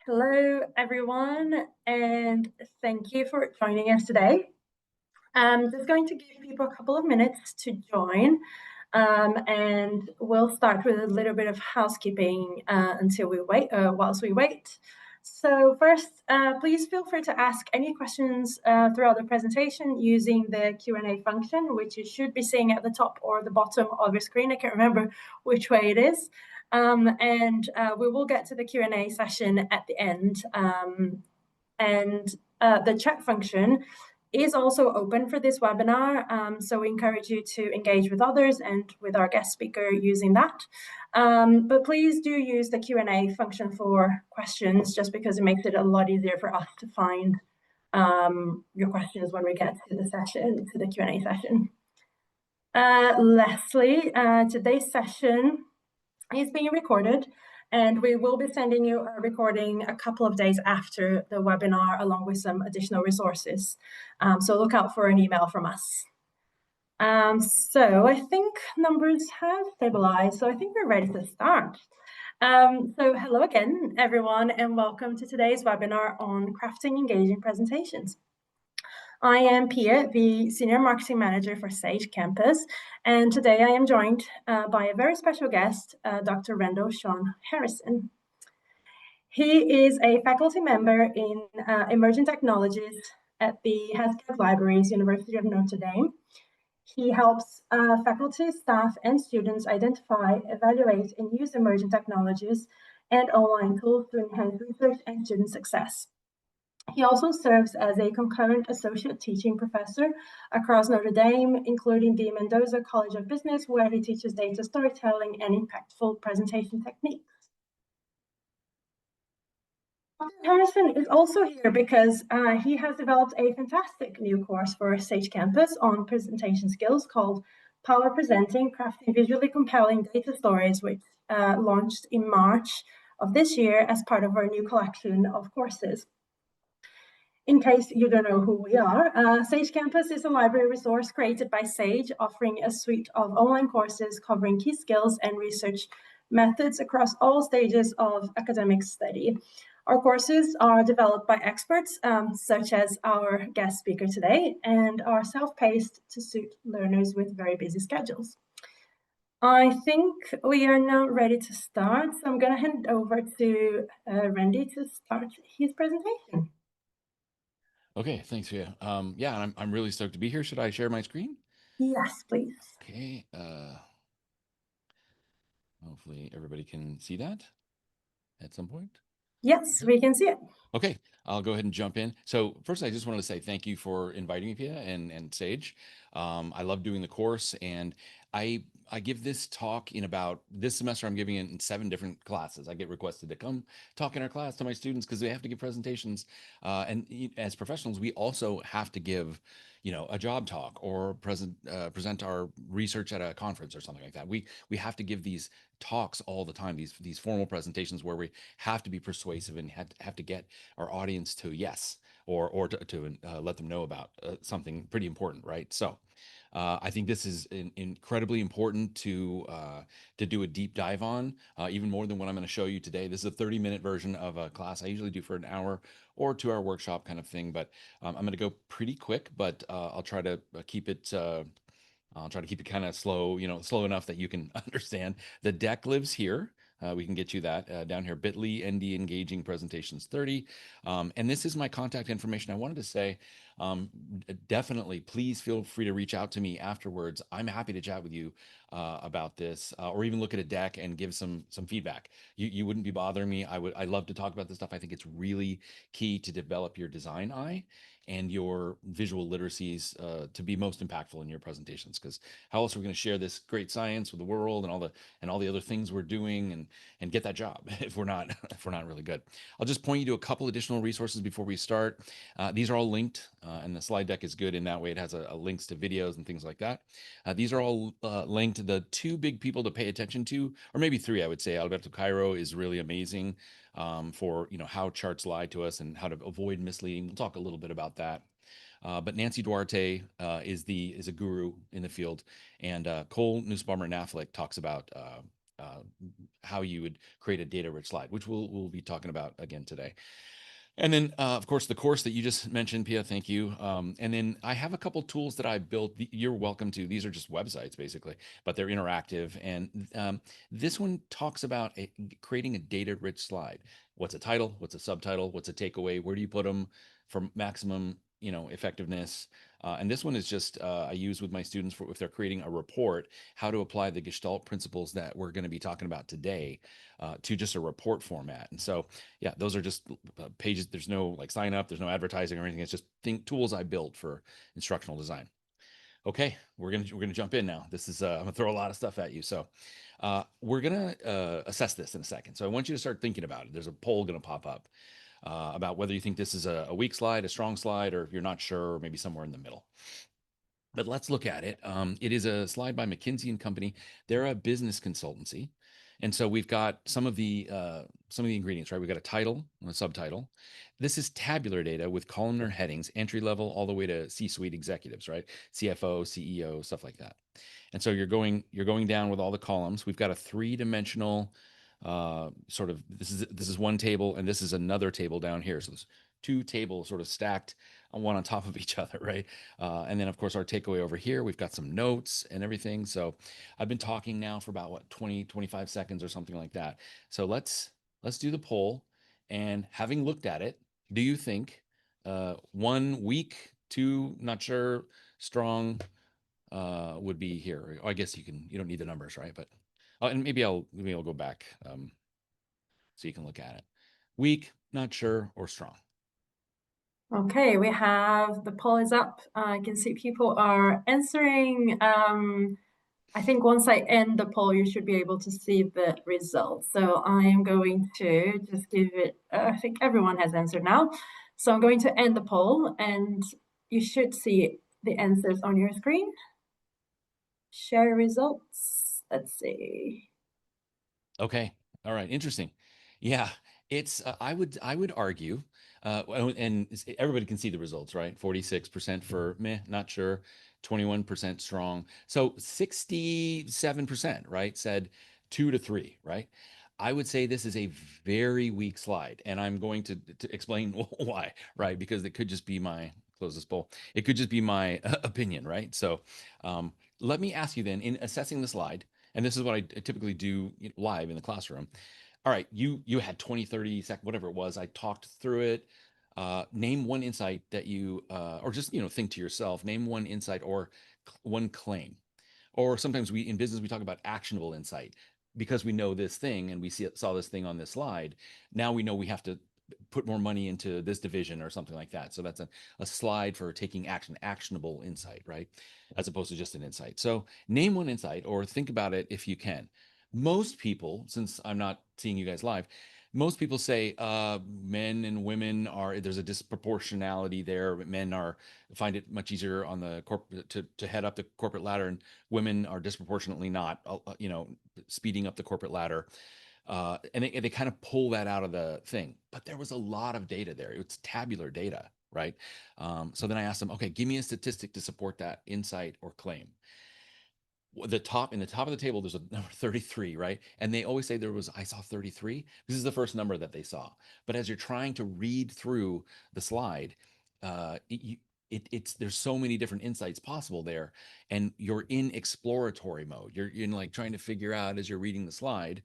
Hello, everyone, and thank you for joining us today. I'm just going to give people a couple of minutes to join, and we'll start with a little bit of housekeeping until we wait, whilst we wait. So first, please feel free to ask any questions throughout the presentation using the Q&A function, which you should be seeing at the top or the bottom of your screen. I can't remember which way it is. And we will get to the Q&A session at the end. The chat function is also open for this webinar, so we encourage you to engage with others and with our guest speaker using that. But please do use the Q&A function for questions, just because it makes it a lot easier for us to find your questions when we get to the session, to the Q&A session. Lastly, today's session is being recorded, and we will be sending you a recording a couple of days after the webinar, along with some additional resources. So look out for an email from us. So I think numbers have stabilized, so I think we're ready to start. So hello again, everyone, and welcome to today's webinar on crafting engaging presentations. I am Pia, the Senior Marketing Manager for Sage Campus, and today I am joined by a very special guest, Dr. Randal Sean Harrison. He is a faculty member in Emerging Technologies at the Healthcare Libraries, University of Notre Dame. He helps faculty, staff, and students identify, evaluate, and use emerging technologies and online tools to enhance research and student success. He also serves as a concurrent associate teaching professor across Notre Dame, including the Mendoza College of Business, where he teaches data storytelling and impactful presentation techniques. Dr. Harrison is also here because he has developed a fantastic new course for Sage Campus on presentation skills called Power Presenting, Crafting Visually Compelling Data Stories, which launched in March of this year as part of our new collection of courses. In case you don't know who we are, Sage Campus is a library resource created by Sage, offering a suite of online courses covering key skills and research methods across all stages of academic study. Our courses are developed by experts, such as our guest speaker today, and are self-paced to suit learners with very busy schedules. I think we are now ready to start, so I'm going to hand over to Randy to start his presentation. Okay, thanks, Pia. Yeah, I'm really stoked to be here. Should I share my screen? Yes, please. Okay. Hopefully everybody can see that at some point. Yes, we can see it. Okay, I'll go ahead and jump in. So first, I just wanted to say thank you for inviting me, Pia and Sage. I love doing the course, and I give this talk in about this semester. I'm giving it in 7 different classes. I get requested to come talk in our class to my students because they have to give presentations. And as professionals, we also have to give, a job talk or present our research at a conference or something like that. We have to give these talks all the time, these formal presentations where we have to be persuasive and have to get our audience to yes, or to let them know about something pretty important, right? So I think this is incredibly important to do a deep dive on, even more than what I'm going to show you today. This is a 30-minute version of a class I usually do for an hour or 2-hour workshop kind of thing, but I'm going to go pretty quick, but I'll try to keep it kind of slow, slow enough that you can understand. The deck lives here. We can get you that down here, bit.ly ND Engaging Presentations 30. And this is my contact information. I wanted to say, definitely, please feel free to reach out to me afterwards. I'm happy to chat with you about this, or even look at a deck and give some feedback. You wouldn't be bothering me. I love to talk about this stuff. I think it's really key to develop your design eye and your visual literacies to be most impactful in your presentations, because how else are we going to share this great science with the world and all the other things we're doing and get that job if we're not really good. I'll just point you to a couple additional resources before we start. These are all linked, and the slide deck is good in that way. It has a links to videos and things like that. These are all linked. The 2 big people to pay attention to, or maybe 3, I would say. Alberto Cairo is really amazing for how charts lie to us and how to avoid misleading. We'll talk a little bit about that. But Nancy Duarte is a guru in the field, and Cole Nussbaumer Knaflic talks about how you would create a data rich slide, which we'll be talking about again today. And then, of course, the course that you just mentioned, Pia, thank you. And then I have a couple tools that I built. You're welcome to. These are just websites, basically, but they're interactive. And this one talks about creating a data-rich slide. What's a title? What's a subtitle? What's a takeaway? Where do you put them for maximum, effectiveness? And this one is just I use with my students for if they're creating a report, how to apply the Gestalt principles that we're going to be talking about today to just a report format. And so, yeah, those are just pages. There's no like sign up, there's no advertising or anything. It's just tools I built for instructional design. Okay, we're gonna jump in now. This is I'm gonna throw a lot of stuff at you. So we're gonna assess this in a second. So I want you to start thinking about it. There's a poll gonna pop up about whether you think this is a weak slide, a strong slide, or if you're not sure, maybe somewhere in the middle. But let's look at it. It is a slide by McKinsey and Company. They're a business consultancy. And so we've got some of the ingredients, right? We've got a title and a subtitle. This is tabular data with columnar headings, entry level all the way to C-suite executives, right? CFO, CEO, stuff like that. And so you're going down with all the columns. We've got a three-dimensional sort of this is one table and this is another table down here. So there's two tables sort of stacked one on top of each other, right? And then of course our takeaway over here, we've got some notes and everything. So I've been talking now for about what 25 seconds or something like that. So let's do the poll. And having looked at it, do you think 1 week, 2 not sure, strong would be here? I guess you don't need the numbers, right? But and maybe I'll go back so you can look at it. Weak, not sure, or strong. Okay, we have the poll is up. I can see people are answering. I think once I end the poll, you should be able to see the results. So I am going to just give it, I think everyone has answered now. So I'm going to end the poll and you should see the answers on your screen. Share results. Let's see. Okay. All right. Interesting. Yeah. It's I would argue, and everybody can see the results, right? 46% for meh, not sure, 21% strong. So 67%, right, said 2 to 3, right? I would say this is a very weak slide, and I'm going to explain why, right? Because it could just be my close this poll. It could just be my opinion, right? So let me ask you then, in assessing the slide, and this is what I typically do live in the classroom. All right, you had 20, 30 seconds, whatever it was. I talked through it. Name one insight that you, or just, think to yourself, name one insight or one claim. Or sometimes in business, we talk about actionable insight because we know this thing and we saw this thing on this slide. Now we know we have to put more money into this division or something like that. So that's a slide for taking action, actionable insight, right? As opposed to just an insight. So name one insight or think about it if you can. Most people, since I'm not seeing you guys live, most people say men and women there's a disproportionality there. Men find it much easier on the corporate to head up the corporate ladder, and women are disproportionately not, speeding up the corporate ladder. And they kind of pull that out of the thing. But there was a lot of data there. It's tabular data, right? So then I asked them, okay, give me a statistic to support that insight or claim. In the top of the table, there's a number 33, right? And they always say I saw 33. This is the first number that they saw. But as you're trying to read through the slide, there's so many different insights possible there, and you're in exploratory mode. You're in like trying to figure out as you're reading the slide.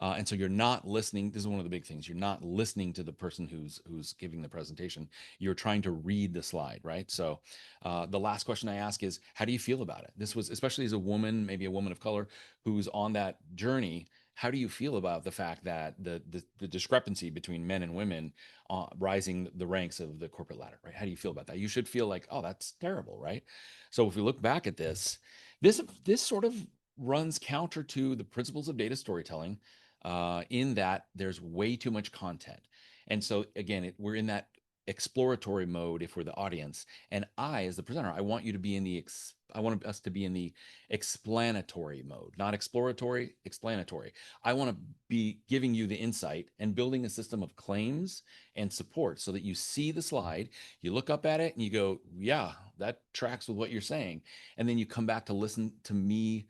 And so you're not listening. This is one of the big things. You're not listening to the person who's giving the presentation. You're trying to read the slide, right? So the last question I ask is, how do you feel about it? This was, especially as a woman, maybe a woman of color who's on that journey. How do you feel about the fact that the discrepancy between men and women rising the ranks of the corporate ladder, right? How do you feel about that? You should feel like, oh, that's terrible, right? So if we look back at this sort of runs counter to the principles of data storytelling, in that there's way too much content. And so again, we're in that exploratory mode if we're the audience. And I, as the presenter, I want you to be in I want us to be in the explanatory mode, not exploratory, explanatory. I want to be giving you the insight and building a system of claims and support so that you see the slide, you look up at it and you go, yeah, that tracks with what you're saying. And then you come back to listen to me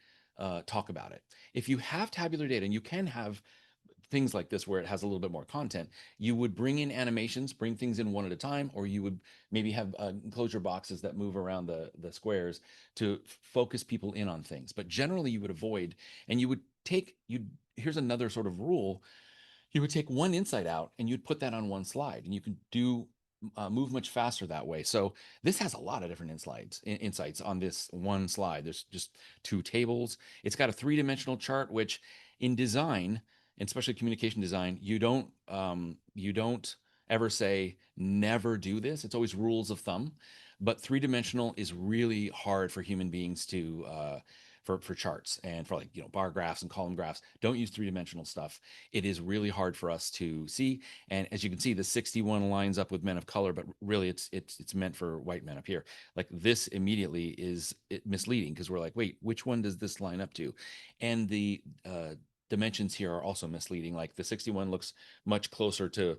talk about it. If you have tabular data, and you can have things like this where it has a little bit more content, you would bring in animations, bring things in one at a time, or you would maybe have enclosure boxes that move around the squares to focus people in on things. But generally you would avoid, and you would take, here's another sort of rule, you would take one insight out and you'd put that on one slide, and you can do move much faster that way. So this has a lot of different insights on this one slide. There's just two tables. It's got a three-dimensional chart, which in design, and especially communication design, you don't ever say never do this. It's always rules of thumb, but three-dimensional is really hard for human beings to for charts, and for, like, bar graphs and column graphs. Don't use three-dimensional stuff. It is really hard for us to see. And as you can see, the 61 lines up with men of color, but really it's meant for white men up here. Like, this immediately is misleading, because we're like, wait, which one does this line up to? And the dimensions here are also misleading. Like, the 61 looks much closer to,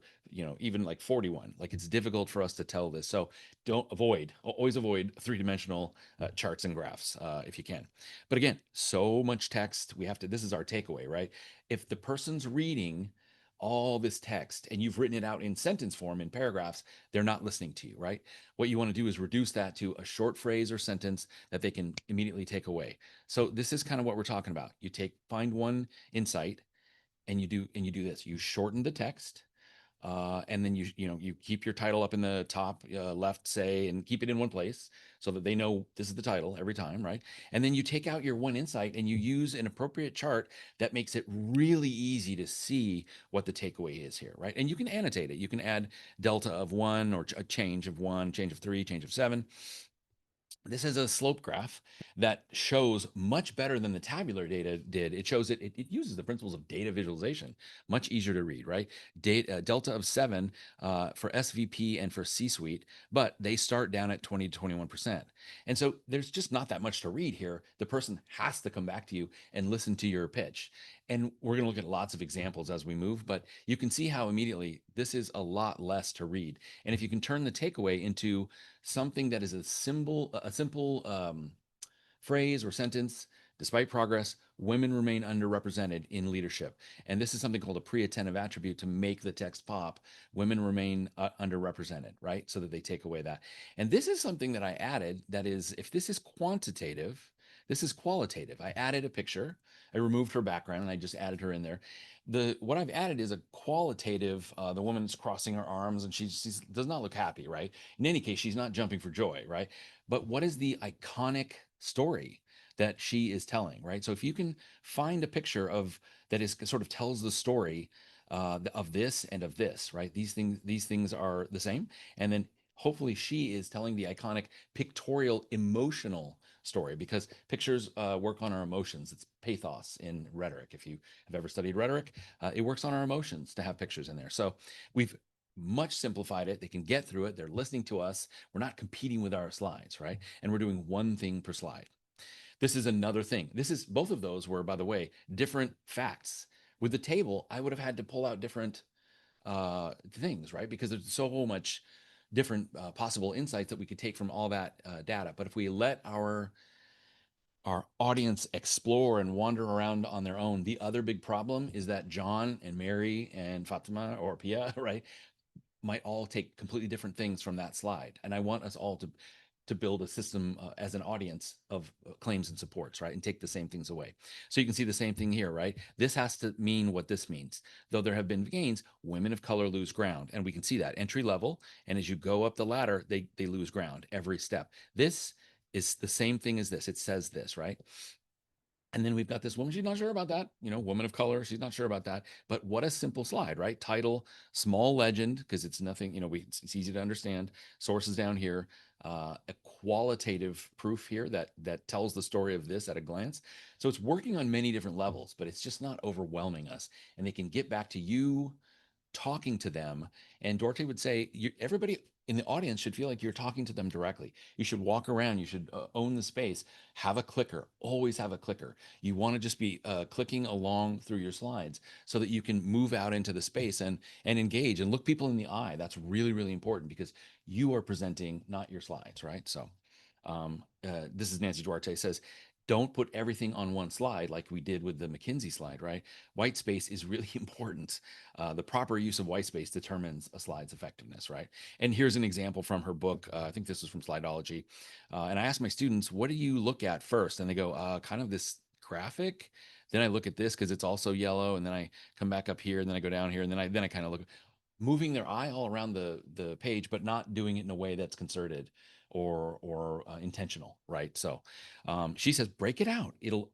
even like 41. Like, it's difficult for us to tell this. So always avoid three-dimensional charts and graphs if you can. But again, so much text. This is our takeaway, right? If the person's reading all this text and you've written it out in sentence form, in paragraphs, they're not listening to you, right? What you want to do is reduce that to a short phrase or sentence that they can immediately take away. So this is kind of what we're talking about. Find one insight, and you do this. You shorten the text, and then you keep your title up in the top left, say, and keep it in one place so that they know this is the title every time, right? And then you take out your one insight and you use an appropriate chart that makes it really easy to see what the takeaway is here, right? And you can annotate it. You can add delta of 1, or a change of 1, change of 3, change of 7. This is a slope graph that shows much better than the tabular data did. It shows it uses the principles of data visualization, much easier to read, right? Delta of 7 for SVP and for C-suite, but they start down at 20 to 21%. And so there's just not that much to read here. The person has to come back to you and listen to your pitch. And we're going to look at lots of examples as we move, but you can see how immediately this is a lot less to read. And if you can turn the takeaway into something that is a simple phrase or sentence: despite progress, women remain underrepresented in leadership. And this is something called a pre-attentive attribute to make the text pop. Women remain underrepresented, right? So that they take away that. And this is something that I added that is, if this is quantitative, this is qualitative. I added a picture. I removed her background and I just added her in there. What I've added is a qualitative. The woman's crossing her arms and she does not look happy, right? In any case, she's not jumping for joy, right? But what is the iconic story that she is telling, right? So if you can find a picture that is sort of tells the story of this and of this, right? These things are the same, and then hopefully she is telling the iconic pictorial emotional story, because pictures work on our emotions. It's pathos in rhetoric. If you have ever studied rhetoric, it works on our emotions to have pictures in there. So we've much simplified it. They can get through it. They're listening to us. We're not competing with our slides, right? And we're doing one thing per slide. This is another thing. Both of those were, by the way, different facts. With the table, I would have had to pull out different things, right? Because there's so much different possible insights that we could take from all that data. But if we let our audience explore and wander around on their own, the other big problem is that John and Mary and Fatima or Pia, right, might all take completely different things from that slide. And I want us all to build a system as an audience of claims and supports, right? And take the same things away. So you can see the same thing here, right? This has to mean what this means. Though there have been gains, women of color lose ground. And we can see that entry level. And as you go up the ladder, they lose ground every step. This is the same thing as this. It says this, right? And then we've got this woman, she's not sure about that, woman of color, she's not sure about that. But what a simple slide, right? Title, small legend, because it's nothing, it's easy to understand. Sources down here, a qualitative proof here that tells the story of this at a glance. So it's working on many different levels, but it's just not overwhelming us. And they can get back to you talking to them. And Dorothy would say, everybody in the audience should feel like you're talking to them directly. You should walk around. You should own the space. Have a clicker. Always have a clicker. You want to just be clicking along through your slides so that you can move out into the space and engage and look people in the eye. That's really, really important, because you are presenting, not your slides, right? So this is Nancy Duarte says, Don't put everything on one slide like we did with the McKinsey slide, right? White space is really important. The proper use of white space determines a slide's effectiveness, right? And here's an example from her book. I think this is from Slideology. And I asked my students, what do you look at first? And they go, kind of this graphic. Then I look at this because it's also yellow. And then I come back up here, and then I go down here, and then I kind of look, moving their eye all around the page, but not doing it in a way that's concerted or intentional, right? So she says, break it out. It'll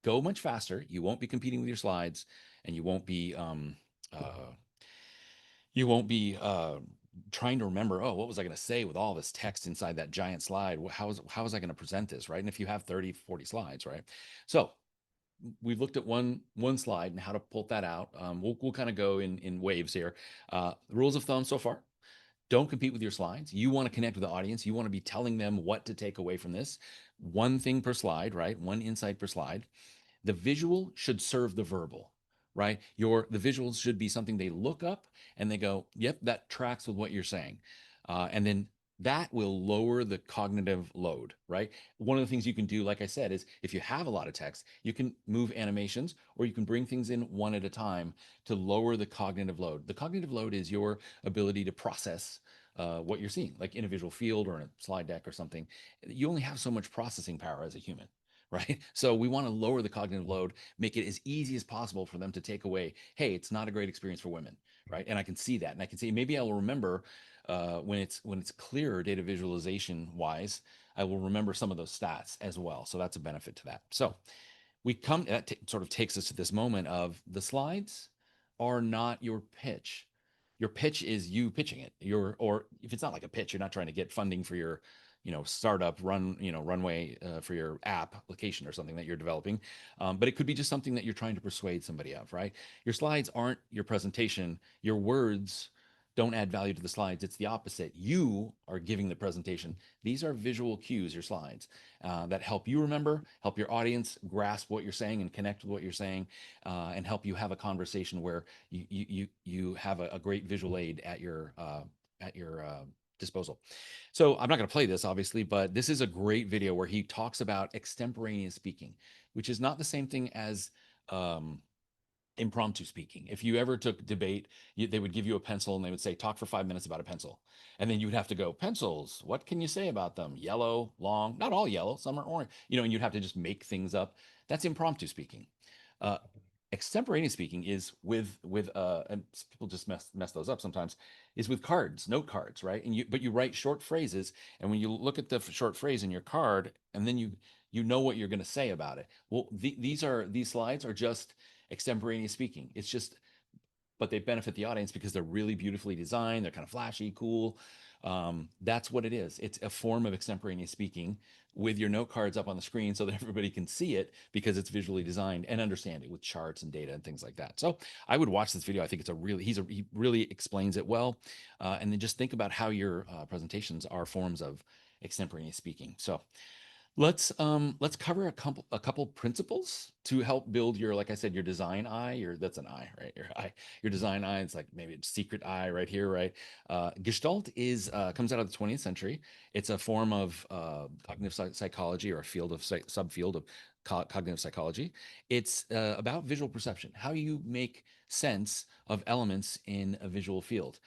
go much faster. You won't be competing with your slides, and uh, you won't be trying to remember, oh, what was I going to say with all this text inside that giant slide? How is I going to present this, right? And if you have 30, 40 slides, right? So we've looked at one slide and how to pull that out. We'll kind of go in waves here. Rules of thumb so far: don't compete with your slides. You want to connect with the audience. You want to be telling them what to take away from this. One thing per slide, right? One insight per slide. The visual should serve the verbal, right? The visuals should be something they look up and they go, yep, that tracks with what you're saying. And then that will lower the cognitive load, right? One of the things you can do, like I said, is if you have a lot of text, you can move animations, or you can bring things in one at a time to lower the cognitive load. The cognitive load is your ability to process what you're seeing, like in a visual field or in a slide deck or something. You only have so much processing power as a human, right? So we want to lower the cognitive load, make it as easy as possible for them to take away, hey, it's not a great experience for women, right? And I can see that. And I can see, maybe I will remember when it's clearer data visualization wise, I will remember some of those stats as well. So that's a benefit to that. So that sort of takes us to this moment of the slides are not your pitch. Your pitch is you pitching it. Or if it's not like a pitch, you're not trying to get funding for your, startup runway for your app application or something that you're developing. But it could be just something that you're trying to persuade somebody of, right? Your slides aren't your presentation. Your words don't add value to the slides. It's the opposite. You are giving the presentation. These are visual cues, your slides, that help you remember, help your audience grasp what you're saying and connect with what you're saying, and help you have a conversation where you have a great visual aid at your disposal. So I'm not going to play this, obviously, but this is a great video where he talks about extemporaneous speaking, which is not the same thing as um, impromptu speaking. If you ever took debate, they would give you a pencil and they would say, talk for 5 minutes about a pencil. And then you would have to go, pencils, what can you say about them? Yellow, long, not all yellow, some are orange, and you'd have to just make things up. That's impromptu speaking. Uh, Extemporaneous speaking is with and people just mess those up sometimes, is with cards, note cards, right? But you write short phrases, and when you look at the short phrase in your card, and then you know what you're going to say about it. Well, these slides are just extemporaneous speaking. It's just, but they benefit the audience because they're really beautifully designed. They're kind of flashy, cool. That's what it is. It's a form of extemporaneous speaking with your note cards up on the screen so that everybody can see it because it's visually designed and understand it with charts and data and things like that. So I would watch this video. I think he really explains it well. And then just think about how your presentations are forms of extemporaneous speaking. So let's cover a couple principles to help build your, like I said, your design eye. That's an eye, right? Your design eye. It's like maybe a secret eye right here, right? Gestalt comes out of the 20th century. It's a form of cognitive psychology, or a subfield of cognitive psychology. It's about visual perception, how you make sense of elements in a visual field.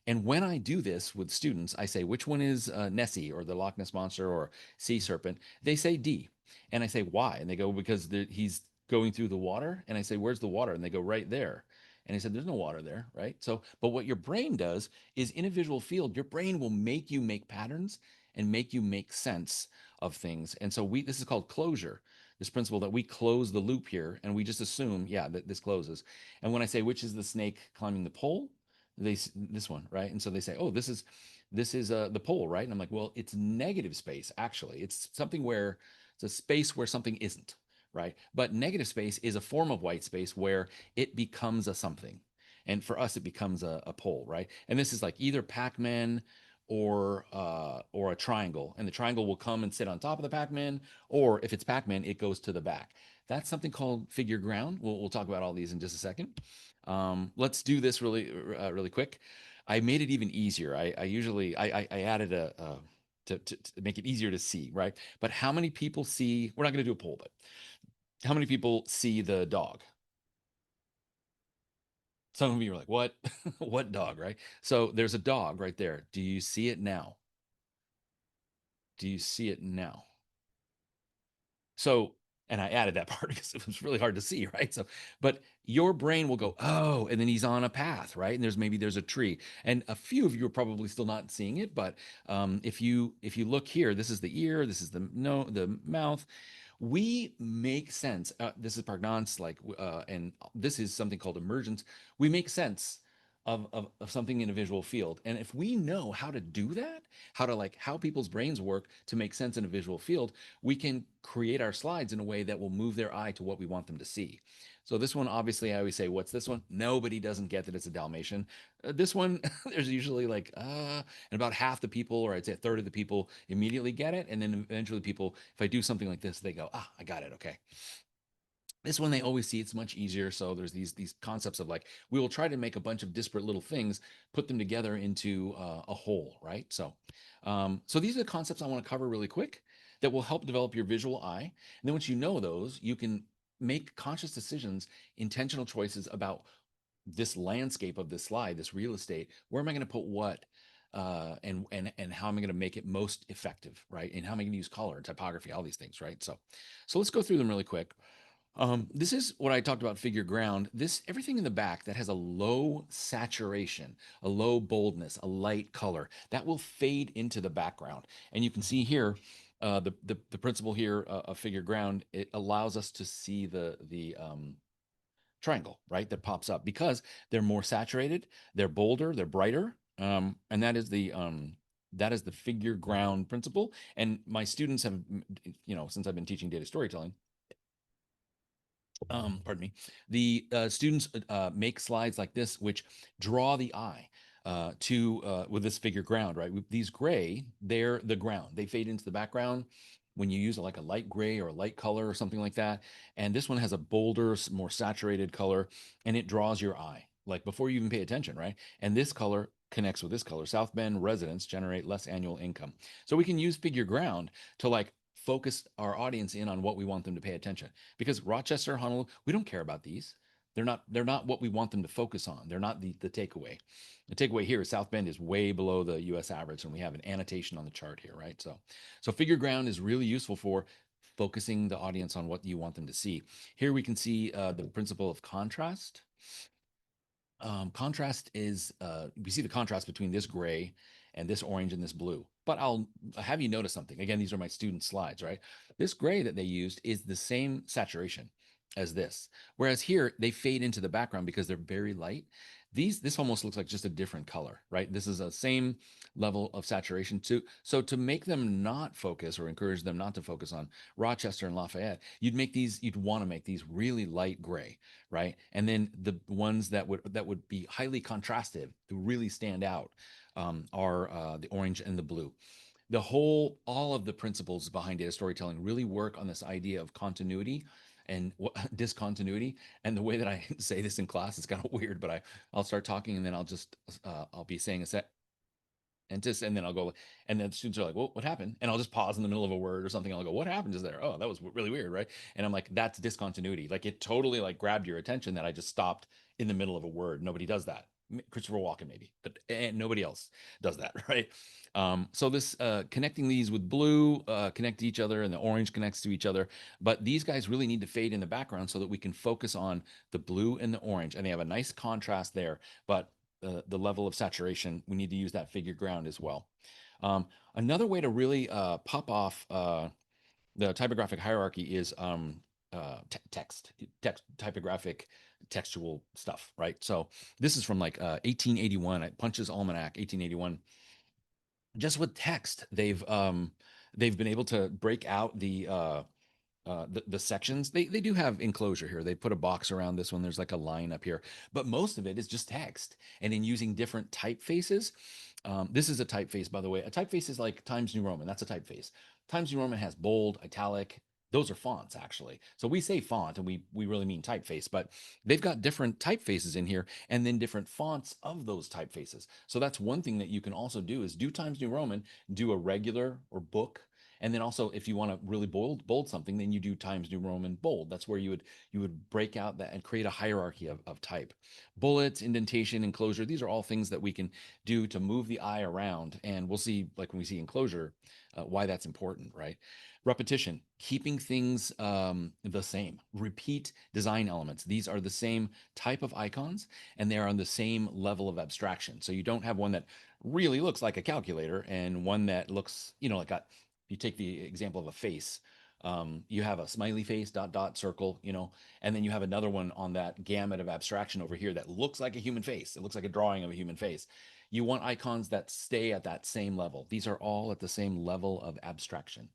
And when I do this with students, I say, which one is Nessie or the Loch Ness Monster or sea serpent? They say D. And I say, why? And they go, because he's going through the water. And I say, where's the water? And they go, right there. And I said, there's no water there, right? So, but what your brain does is, in a visual field, your brain will make you make patterns and make you make sense of things. And so this is called closure. This principle that we close the loop here, and we just assume, yeah, that this closes. And when I say, which is the snake climbing the pole? This one, right? And so they say, oh, this is the pole, right? And I'm like, well, it's negative space. Actually, it's something where it's a space where something isn't, right? But negative space is a form of white space where it becomes a something. And for us, it becomes a pole, right? And this is like either Pac-Man or a triangle, and the triangle will come and sit on top of the Pac-Man, or if it's Pac-Man, it goes to the back. That's something called figure ground. We'll talk about all these in just a second. Let's do this really quick. I made it even easier. I usually I added to make it easier to see, right? But how many people see, we're not going to do a poll, but how many people see the dog? Some of you are like, what? What dog, right? So there's a dog right there. Do you see it now? Do you see it now? So, and I added that part because it was really hard to see, right? So, but your brain will go, oh, and then he's on a path, right? And there's a tree, and a few of you are probably still not seeing it, but if you look here, this is the ear, this is the mouth. We make sense. This is prognance, and this is something called emergence. We make sense of something in a visual field, and if we know how to do that, how people's brains work to make sense in a visual field, we can create our slides in a way that will move their eye to what we want them to see. So this one, obviously, I always say, what's this one? Nobody doesn't get that it's a Dalmatian. This one, there's usually and about half the people, or I'd say a third of the people, immediately get it, and then eventually people, if I do something like this, they go, I got it, okay. This one they always see, it's much easier. So there's these concepts of like, we will try to make a bunch of disparate little things, put them together into a whole, right? So these are the concepts I want to cover really quick that will help develop your visual eye. And then once you know those, you can make conscious decisions, intentional choices about this landscape of this slide, this real estate. Where am I going to put what? And how am I going to make it most effective, right? And how am I going to use color and typography, all these things, right? So let's go through them really quick. This is what I talked about, figure ground. Everything in the back that has a low saturation, a low boldness, a light color, that will fade into the background. And you can see here, the principle here of figure ground, it allows us to see the triangle, right, that pops up because they're more saturated, they're bolder, they're brighter, and that is the figure ground principle. And my students have, since I've been teaching data storytelling, pardon me, the students make slides like this, which draw the eye to with this figure ground, right? With these gray, they're the ground. They fade into the background when you use like a light gray or a light color or something like that. And this one has a bolder, more saturated color, and it draws your eye, like before you even pay attention, right? And this color connects with this color. South Bend residents generate less annual income. So we can use figure ground to like focus our audience in on what we want them to pay attention, because Rochester, Honolulu, we don't care about these. They're not what we want them to focus on. They're not the takeaway. The takeaway here is South Bend is way below the US average, and we have an annotation on the chart here, right? So figure ground is really useful for focusing the audience on what you want them to see. Here we can see the principle of contrast. Contrast is, we see the contrast between this gray and this orange and this blue. But I'll have you notice something. Again, these are my student slides, right? This gray that they used is the same saturation as this. Whereas here, they fade into the background because they're very light. This almost looks like just a different color, right? This is the same level of saturation too. So to make them not focus or encourage them not to focus on Rochester and Lafayette, you'd want to make these really light gray, right? And then the ones that would be highly contrastive to really stand out are the orange and the blue. All of the principles behind data storytelling really work on this idea of continuity and discontinuity. And the way that I say this in class is kind of weird, but I'll start talking and then I'll be saying a set and then I'll go, and then students are like, well, what happened? And I'll just pause in the middle of a word or something. I'll go, what happened just there? Oh, that was really weird, right? And I'm like, that's discontinuity. Like it totally like grabbed your attention that I just stopped in the middle of a word. Nobody does that. Christopher Walken maybe, but and nobody else does that, right? So this connecting these with blue connect to each other, and the orange connects to each other. But these guys really need to fade in the background so that we can focus on the blue and the orange, and they have a nice contrast there. But the level of saturation, we need to use that figure ground as well. Another way to really pop off the typographic hierarchy is text, typographic textual stuff, right? So this is from like 1881, Punch's Almanac, 1881. Just with text, they've been able to break out the sections. They do have enclosure here. They put a box around this one. There's like a line up here, but most of it is just text. And in using different typefaces, this is a typeface, by the way. A typeface is like Times New Roman. That's a typeface. Times New Roman has bold, italic, Those are fonts, actually. So we say font and we really mean typeface, but they've got different typefaces in here and then different fonts of those typefaces. So that's one thing that you can also do is do Times New Roman, do a regular or book. And then also if you want to really bold something, then you do Times New Roman bold. That's where you would break out that and create a hierarchy of type. Bullets, indentation, enclosure, these are all things that we can do to move the eye around. And we'll see, like when we see enclosure, why that's important, right? Repetition, keeping things the same. Repeat design elements. These are the same type of icons and they're on the same level of abstraction. So you don't have one that really looks like a calculator and one that looks, like you take the example of a face. You have a smiley face, dot, dot, circle, and then you have another one on that gamut of abstraction over here that looks like a human face. It looks like a drawing of a human face. You want icons that stay at that same level. These are all at the same level of abstraction.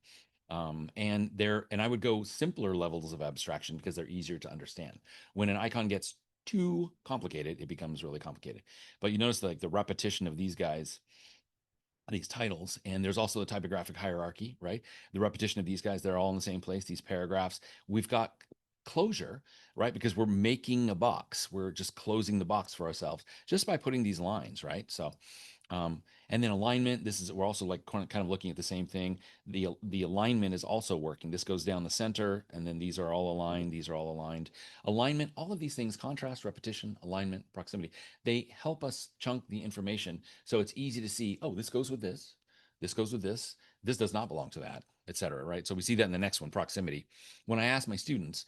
And I would go simpler levels of abstraction because they're easier to understand. When an icon gets too complicated, it becomes really complicated. But you notice like the repetition of these guys, these titles, and there's also the typographic hierarchy, right? The repetition of these guys, they're all in the same place, these paragraphs. We've got closure, right? Because we're making a box. We're just closing the box for ourselves just by putting these lines, right? So and then alignment, we're also like kind of looking at the same thing. The alignment is also working. This goes down the center, and then these are all aligned. These are all aligned. Alignment, all of these things, contrast, repetition, alignment, proximity, they help us chunk the information so it's easy to see, oh, this goes with this. This goes with this does not belong to that, etc. Right? So we see that in the next one, proximity. When I ask my students,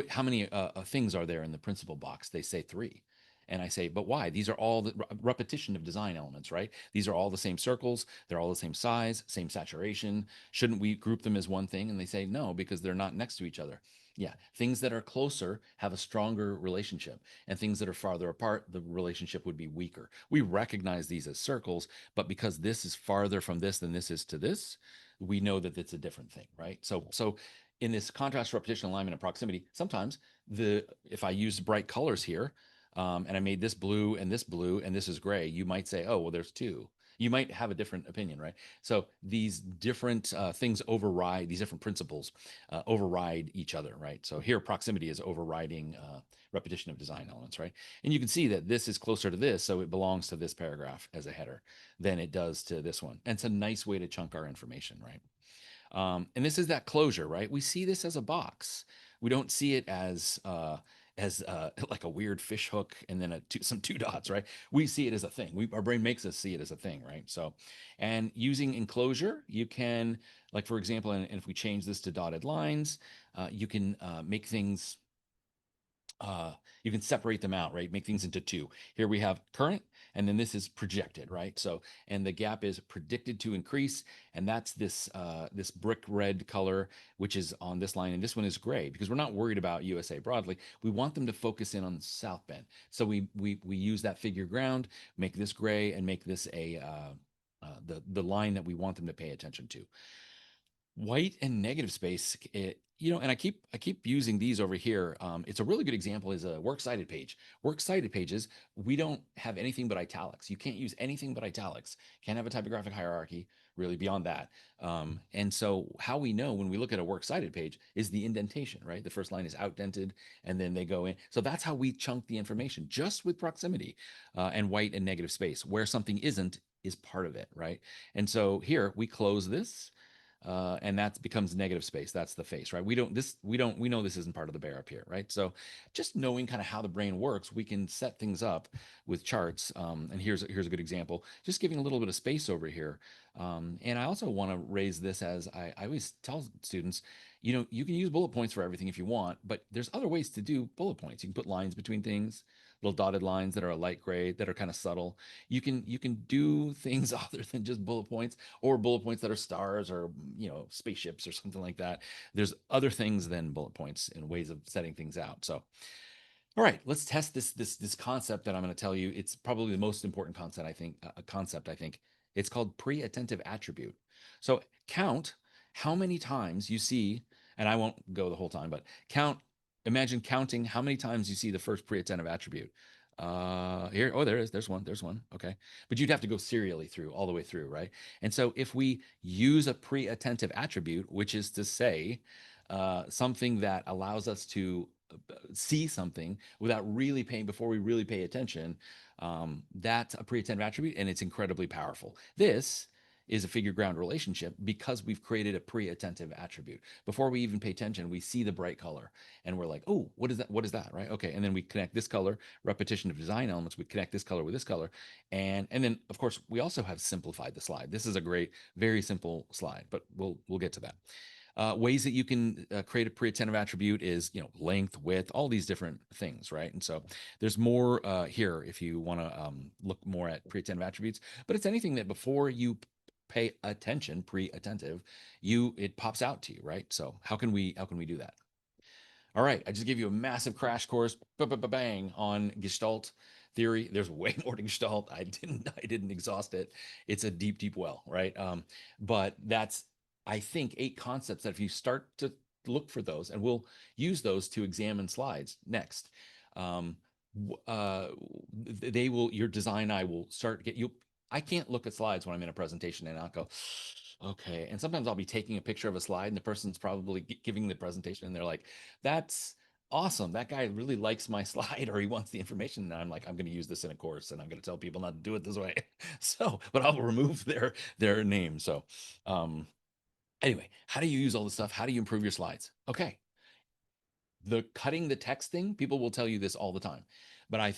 how many things are there in the principal box? They say 3. And I say, but why? These are all the repetition of design elements, right? These are all the same circles. They're all the same size, same saturation. Shouldn't we group them as one thing? And they say, no, because they're not next to each other. Yeah, things that are closer have a stronger relationship, and things that are farther apart, the relationship would be weaker. We recognize these as circles, but because this is farther from this than this is to this, we know that it's a different thing, right? So in this contrast, repetition, alignment, and proximity, sometimes if I use bright colors here, and I made this blue and this is gray, you might say, oh, well, there's 2. You might have a different opinion, right? So these different things override, these different principles override each other, right? So here, proximity is overriding repetition of design elements, right? And you can see that this is closer to this, so it belongs to this paragraph as a header than it does to this one. And it's a nice way to chunk our information, right? And this is that closure, right? We see this as a box. We don't see it as like a weird fish hook and then some 2 dots, right? We see it as a thing. Our brain makes us see it as a thing, right? So, and using enclosure, you can, like for example, and if we change this to dotted lines, you can make things you can separate them out, right? Make things into 2. Here we have current, and then this is projected, right? So, and the gap is predicted to increase, and that's this brick red color, which is on this line, and this one is gray because we're not worried about USA broadly. We want them to focus in on South Bend, so we use that figure ground, make this gray, and make this the line that we want them to pay attention to. White and negative space, and I keep using these over here. It's a really good example is a works cited page. Works cited pages, we don't have anything but italics. You can't use anything but italics. Can't have a typographic hierarchy really beyond that. And so how we know when we look at a works cited page is the indentation, right? The first line is outdented and then they go in. So that's how we chunk the information just with proximity and white and negative space. Where something isn't is part of it, right? And so here we close this and that becomes negative space. That's the face, right? We know this isn't part of the bear up here, right? So just knowing kind of how the brain works, we can set things up with charts. And here's a good example, just giving a little bit of space over here. And I also want to raise this as I always tell students, you can use bullet points for everything if you want, but there's other ways to do bullet points. You can put lines between things, little dotted lines that are a light gray that are kind of subtle. You can do things other than just bullet points or bullet points that are stars or spaceships or something like that. There's other things than bullet points and ways of setting things out. So all right, let's test this concept that I'm going to tell you. It's probably the most important concept I think. It's called pre-attentive attribute. So count how many times you see, and I won't go the whole time, but imagine counting how many times you see the first pre-attentive attribute. Here, oh, there's one. Okay, but you'd have to go serially through all the way through, right? And so if we use a pre-attentive attribute, which is to say something that allows us to see something without really paying before we really pay attention. That's a pre-attentive attribute, and it's incredibly powerful. This is a figure ground relationship because we've created a pre-attentive attribute. Before we even pay attention, we see the bright color and we're like, oh, what is that? What is that? Right? Okay. And then we connect this color, repetition of design elements. We connect this color with this color. And then of course we also have simplified the slide. This is a great, very simple slide, but we'll get to that. Ways that you can create a pre-attentive attribute is, length, width, all these different things, right? And so there's more here if you want to look more at pre-attentive attributes, but it's anything that before you pay attention, pre-attentive, it pops out to you, right? So how can we do that? All right, I just gave you a massive crash course, bang, on Gestalt theory. There's way more to Gestalt. I didn't exhaust it. It's a deep, deep well, right? But that's, I think, 8 concepts that if you start to look for those, and we'll use those to examine slides next. Your design eye will start to get you. I can't look at slides when I'm in a presentation and not go, okay. And sometimes I'll be taking a picture of a slide and the person's probably giving the presentation and they're like, that's awesome. That guy really likes my slide or he wants the information. And I'm like, I'm going to use this in a course and I'm going to tell people not to do it this way. So, but I'll remove their name. So, anyway, how do you use all this stuff? How do you improve your slides? Okay. The cutting the text thing, people will tell you this all the time. But I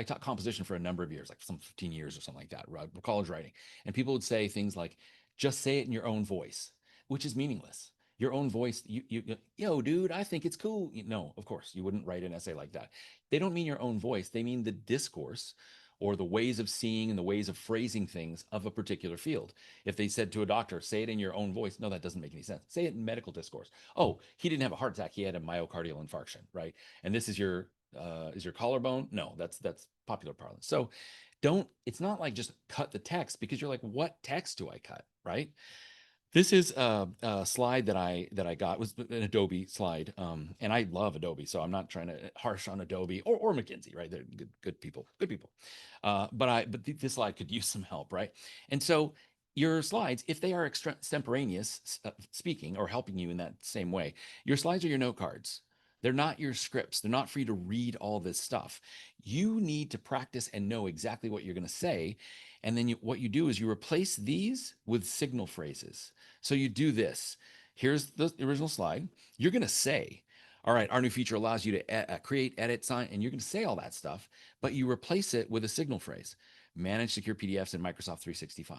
taught composition for a number of years, like some 15 years or something like that, college writing. And people would say things like, just say it in your own voice, which is meaningless. Your own voice, yo, dude, I think it's cool. No, of course, you wouldn't write an essay like that. They don't mean your own voice. They mean the discourse or the ways of seeing and the ways of phrasing things of a particular field. If they said to a doctor, say it in your own voice, no, that doesn't make any sense. Say it in medical discourse. Oh, he didn't have a heart attack. He had a myocardial infarction, right? And this is your collarbone? No, that's popular parlance. So it's not like just cut the text because you're like, what text do I cut, right? This is a slide that I got. It was an Adobe slide, and I love Adobe, so I'm not trying to harsh on Adobe or McKinsey, right? They're good people, good people. But this slide could use some help, right? And so your slides, if they are extemporaneous speaking or helping you in that same way, your slides are your note cards. They're not your scripts. They're not for you to read all this stuff. You need to practice and know exactly what you're going to say. And then what you do is you replace these with signal phrases. So you do this. Here's the original slide. You're going to say, all right, our new feature allows you to create, edit, sign, and you're going to say all that stuff, but you replace it with a signal phrase. Manage secure PDFs in Microsoft 365.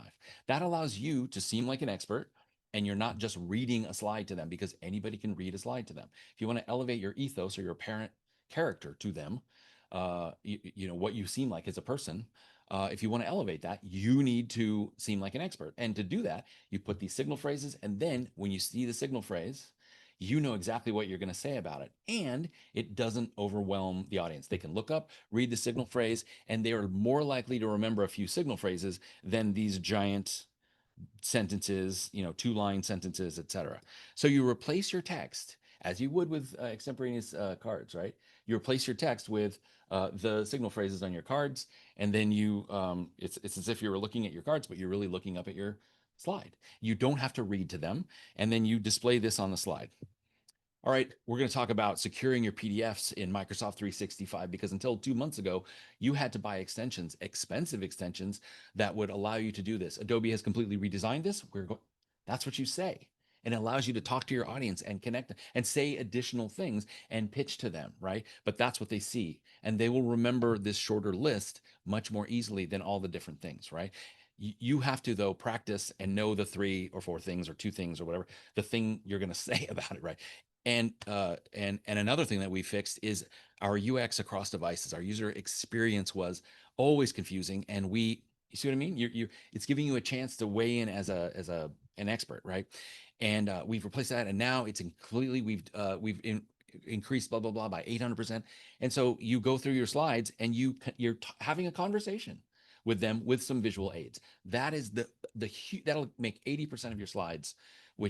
That allows you to seem like an expert, and you're not just reading a slide to them because anybody can read a slide to them. If you want to elevate your ethos or your apparent character to them, what you seem like as a person, if you want to elevate that, you need to seem like an expert. And to do that, you put these signal phrases. And then when you see the signal phrase, you know exactly what you're going to say about it. And it doesn't overwhelm the audience. They can look up, read the signal phrase, and they are more likely to remember a few signal phrases than these giant sentences, 2-line sentences, etc. So you replace your text as you would with extemporaneous cards, right? You replace your text with the signal phrases on your cards, and then it's as if you were looking at your cards, but you're really looking up at your slide. You don't have to read to them, and then you display this on the slide. All right, we're going to talk about securing your PDFs in Microsoft 365 because until 2 months ago, you had to buy extensions, expensive extensions that would allow you to do this. Adobe has completely redesigned this. That's what you say. And it allows you to talk to your audience and connect and say additional things and pitch to them, right? But that's what they see. And they will remember this shorter list much more easily than all the different things, right? You have to, though, practice and know the 3 or 4 things or 2 things or whatever, the thing you're going to say about it, right? And another thing that we fixed is our UX across devices. Our user experience was always confusing, and you see what I mean? It's giving you a chance to weigh in as an expert, right? And we've replaced that, and now it's completely we've increased blah blah blah by 800%. And so you go through your slides, and you're having a conversation with them with some visual aids. That is that'll make 80% of your slides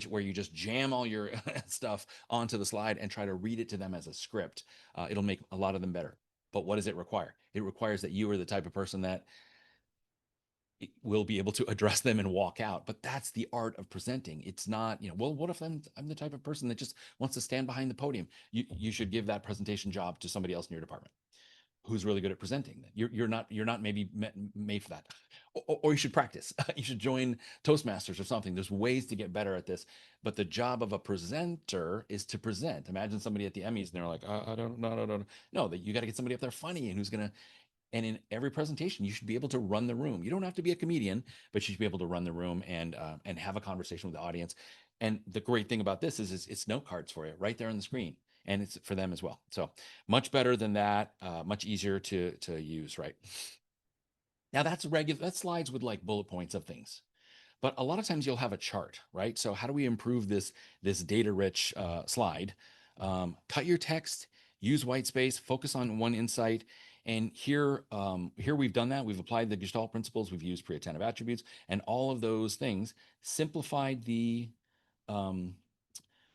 where you just jam all your stuff onto the slide and try to read it to them as a script. It'll make a lot of them better. But what does it require? It requires that you are the type of person that will be able to address them and walk out. But that's the art of presenting. It's not, well, what if I'm the type of person that just wants to stand behind the podium? You should give that presentation job to somebody else in your department who's really good at presenting. You're not maybe made for that, or you should practice. You should join Toastmasters or something. There's ways to get better at this, but the job of a presenter is to present. Imagine somebody at the Emmys and they're like, I don't know, I don't know. That you got to get somebody up there funny and who's gonna. And in every presentation, you should be able to run the room. You don't have to be a comedian, but you should be able to run the room and have a conversation with the audience. And the great thing about this is it's note cards for you right there on the screen, and it's for them as well. So much better than that, much easier to use. Right now, that's regular. That slides with like bullet points of things. But a lot of times you'll have a chart, right? So how do we improve this data rich slide? Cut your text, use white space, focus on one insight. And here we've done that. We've applied the Gestalt principles. We've used pre-attentive attributes, and all of those things simplified the um,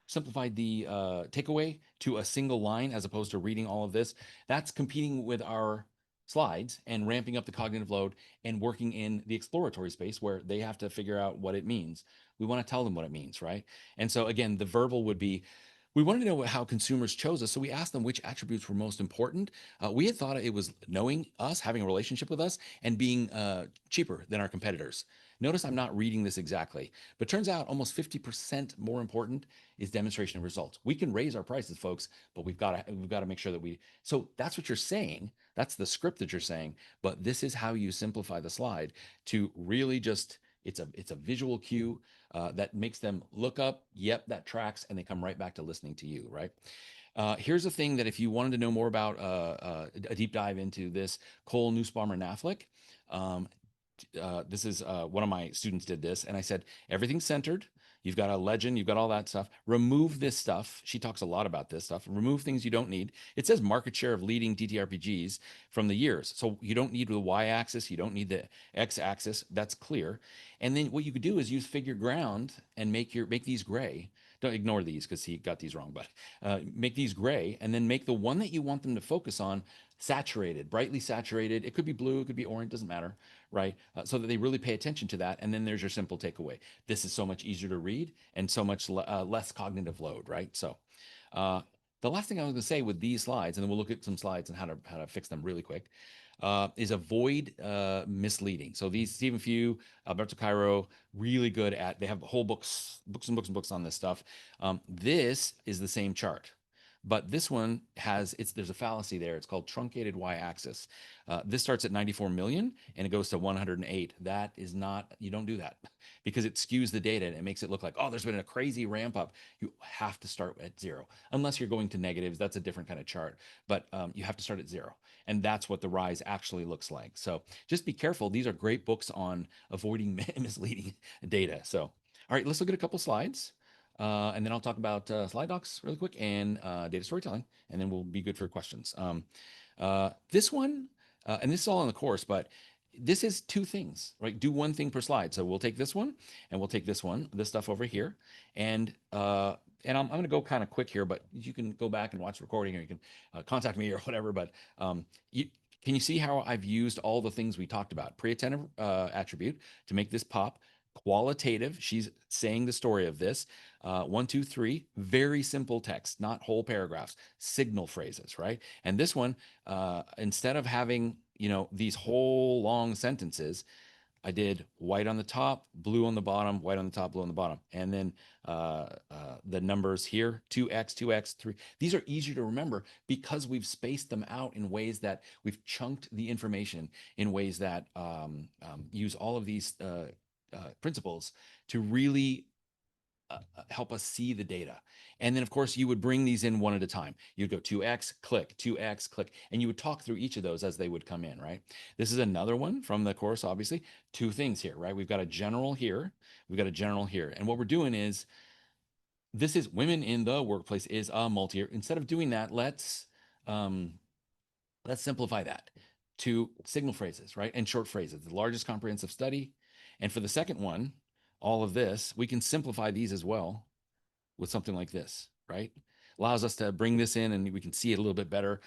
takeaway to a single line as opposed to reading all of this. That's competing with our slides and ramping up the cognitive load and working in the exploratory space where they have to figure out what it means. We want to tell them what it means, right? And so again, the verbal would be, we wanted to know how consumers chose us. So we asked them which attributes were most important. We had thought it was knowing us, having a relationship with us, and being cheaper than our competitors. Notice I'm not reading this exactly, but turns out almost 50% more important is demonstration of results. We can raise our prices, folks, but we've got to make sure that so that's what you're saying. That's the script that you're saying, but this is how you simplify the slide to really just, it's a visual cue that makes them look up, yep, that tracks, and they come right back to listening to you, right? Here's a thing that if you wanted to know more about a deep dive into this, Cole Nussbaumer-Knaflic, this is one of my students did this, and I said, everything's centered. You've got a legend, you've got all that stuff. Remove this stuff. She talks a lot about this stuff. Remove things you don't need. It says market share of leading TTRPGs from the years. So you don't need the y-axis, you don't need the x-axis. That's clear. And then what you could do is use figure ground and make these gray. Don't ignore these because he got these wrong, but make these gray and then make the one that you want them to focus on saturated, brightly saturated. It could be blue, it could be orange, doesn't matter, right? So that they really pay attention to that. And then there's your simple takeaway. This is so much easier to read and so much less cognitive load, right? So the last thing I was going to say with these slides, and then we'll look at some slides and how to fix them really quick, is avoid misleading. So these Stephen Few, Alberto Cairo, really good at, they have whole books and books on this stuff. This is the same chart. But this one there's a fallacy there. It's called truncated y-axis. This starts at 94 million and it goes to 108. That is not, you don't do that because it skews the data and it makes it look like, oh, there's been a crazy ramp up. You have to start at zero. Unless you're going to negatives, that's a different kind of chart. But you have to start at zero. And that's what the rise actually looks like. So just be careful. These are great books on avoiding misleading data. So, all right, let's look at a couple slides. And then I'll talk about slide docs really quick and data storytelling, and then we'll be good for questions. This one, and this is all in the course, but this is two things, right? Do one thing per slide. So we'll take this one and we'll take this stuff over here. And I'm going to go kind of quick here, but you can go back and watch the recording or you can contact me or whatever. But can you see how I've used all the things we talked about? Pre-attentive attribute to make this pop. Qualitative, she's saying the story of this. 1, 2, 3, very simple text, not whole paragraphs, signal phrases, right? And this one, instead of having, these whole long sentences, I did white on the top, blue on the bottom, white on the top, blue on the bottom. And then the numbers here, 2x, 2x, 3. These are easier to remember because we've spaced them out in ways that we've chunked the information in ways that use all of these principles to really help us see the data. And then, of course, you would bring these in one at a time. You'd go 2x, click, 2x, click, and you would talk through each of those as they would come in, right? This is another one from the course, obviously. Two things here, right? We've got a general here. We've got a general here. And what we're doing is, this is women in the workplace is a multi. Instead of doing that, let's simplify that to signal phrases, right? And short phrases, the largest comprehensive study. And for the second one, all of this, we can simplify these as well with something like this, right? Allows us to bring this in and we can see it a little bit better.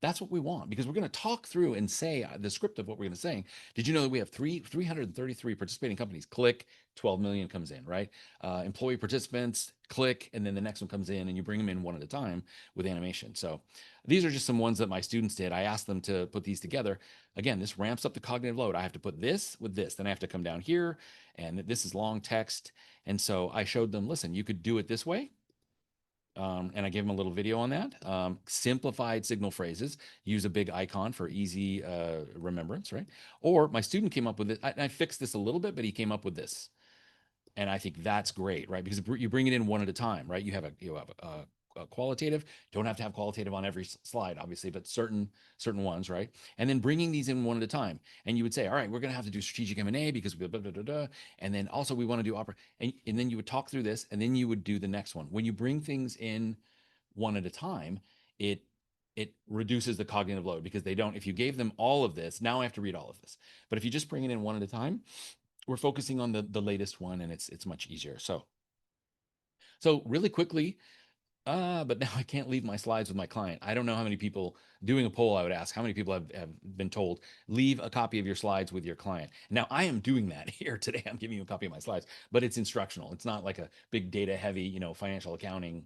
That's what we want, because we're going to talk through and say the script of what we're going to say. Did you know that we have 333 participating companies? Click, 12 million comes in, right? Employee participants, click, and then the next one comes in, and you bring them in one at a time with animation. So these are just some ones that my students did. I asked them to put these together. Again, this ramps up the cognitive load. I have to put this with this, then I have to come down here, and this is long text. And so I showed them, listen, you could do it this way, and I gave them a little video on that. Simplified signal phrases, use a big icon for easy remembrance, right? Or my student came up with it. I fixed this a little bit, but he came up with this. And I think that's great, right? Because you bring it in one at a time, right? You have a qualitative. Don't have to have qualitative on every slide, obviously, but certain ones, right? And then bringing these in one at a time. And you would say, all right, we're going to have to do strategic M&A because we blah, blah, blah, blah. And then also we want to do opera. And then you would talk through this, and then you would do the next one. When you bring things in one at a time, it reduces the cognitive load, because they don't, if you gave them all of this, now I have to read all of this. But if you just bring it in one at a time, we're focusing on the latest one, and it's much easier. So really quickly, but now I can't leave my slides with my client. I don't know how many people, doing a poll, I would ask how many people have been told, leave a copy of your slides with your client. Now I am doing that here today. I'm giving you a copy of my slides, but it's instructional. It's not like a big data heavy, financial accounting,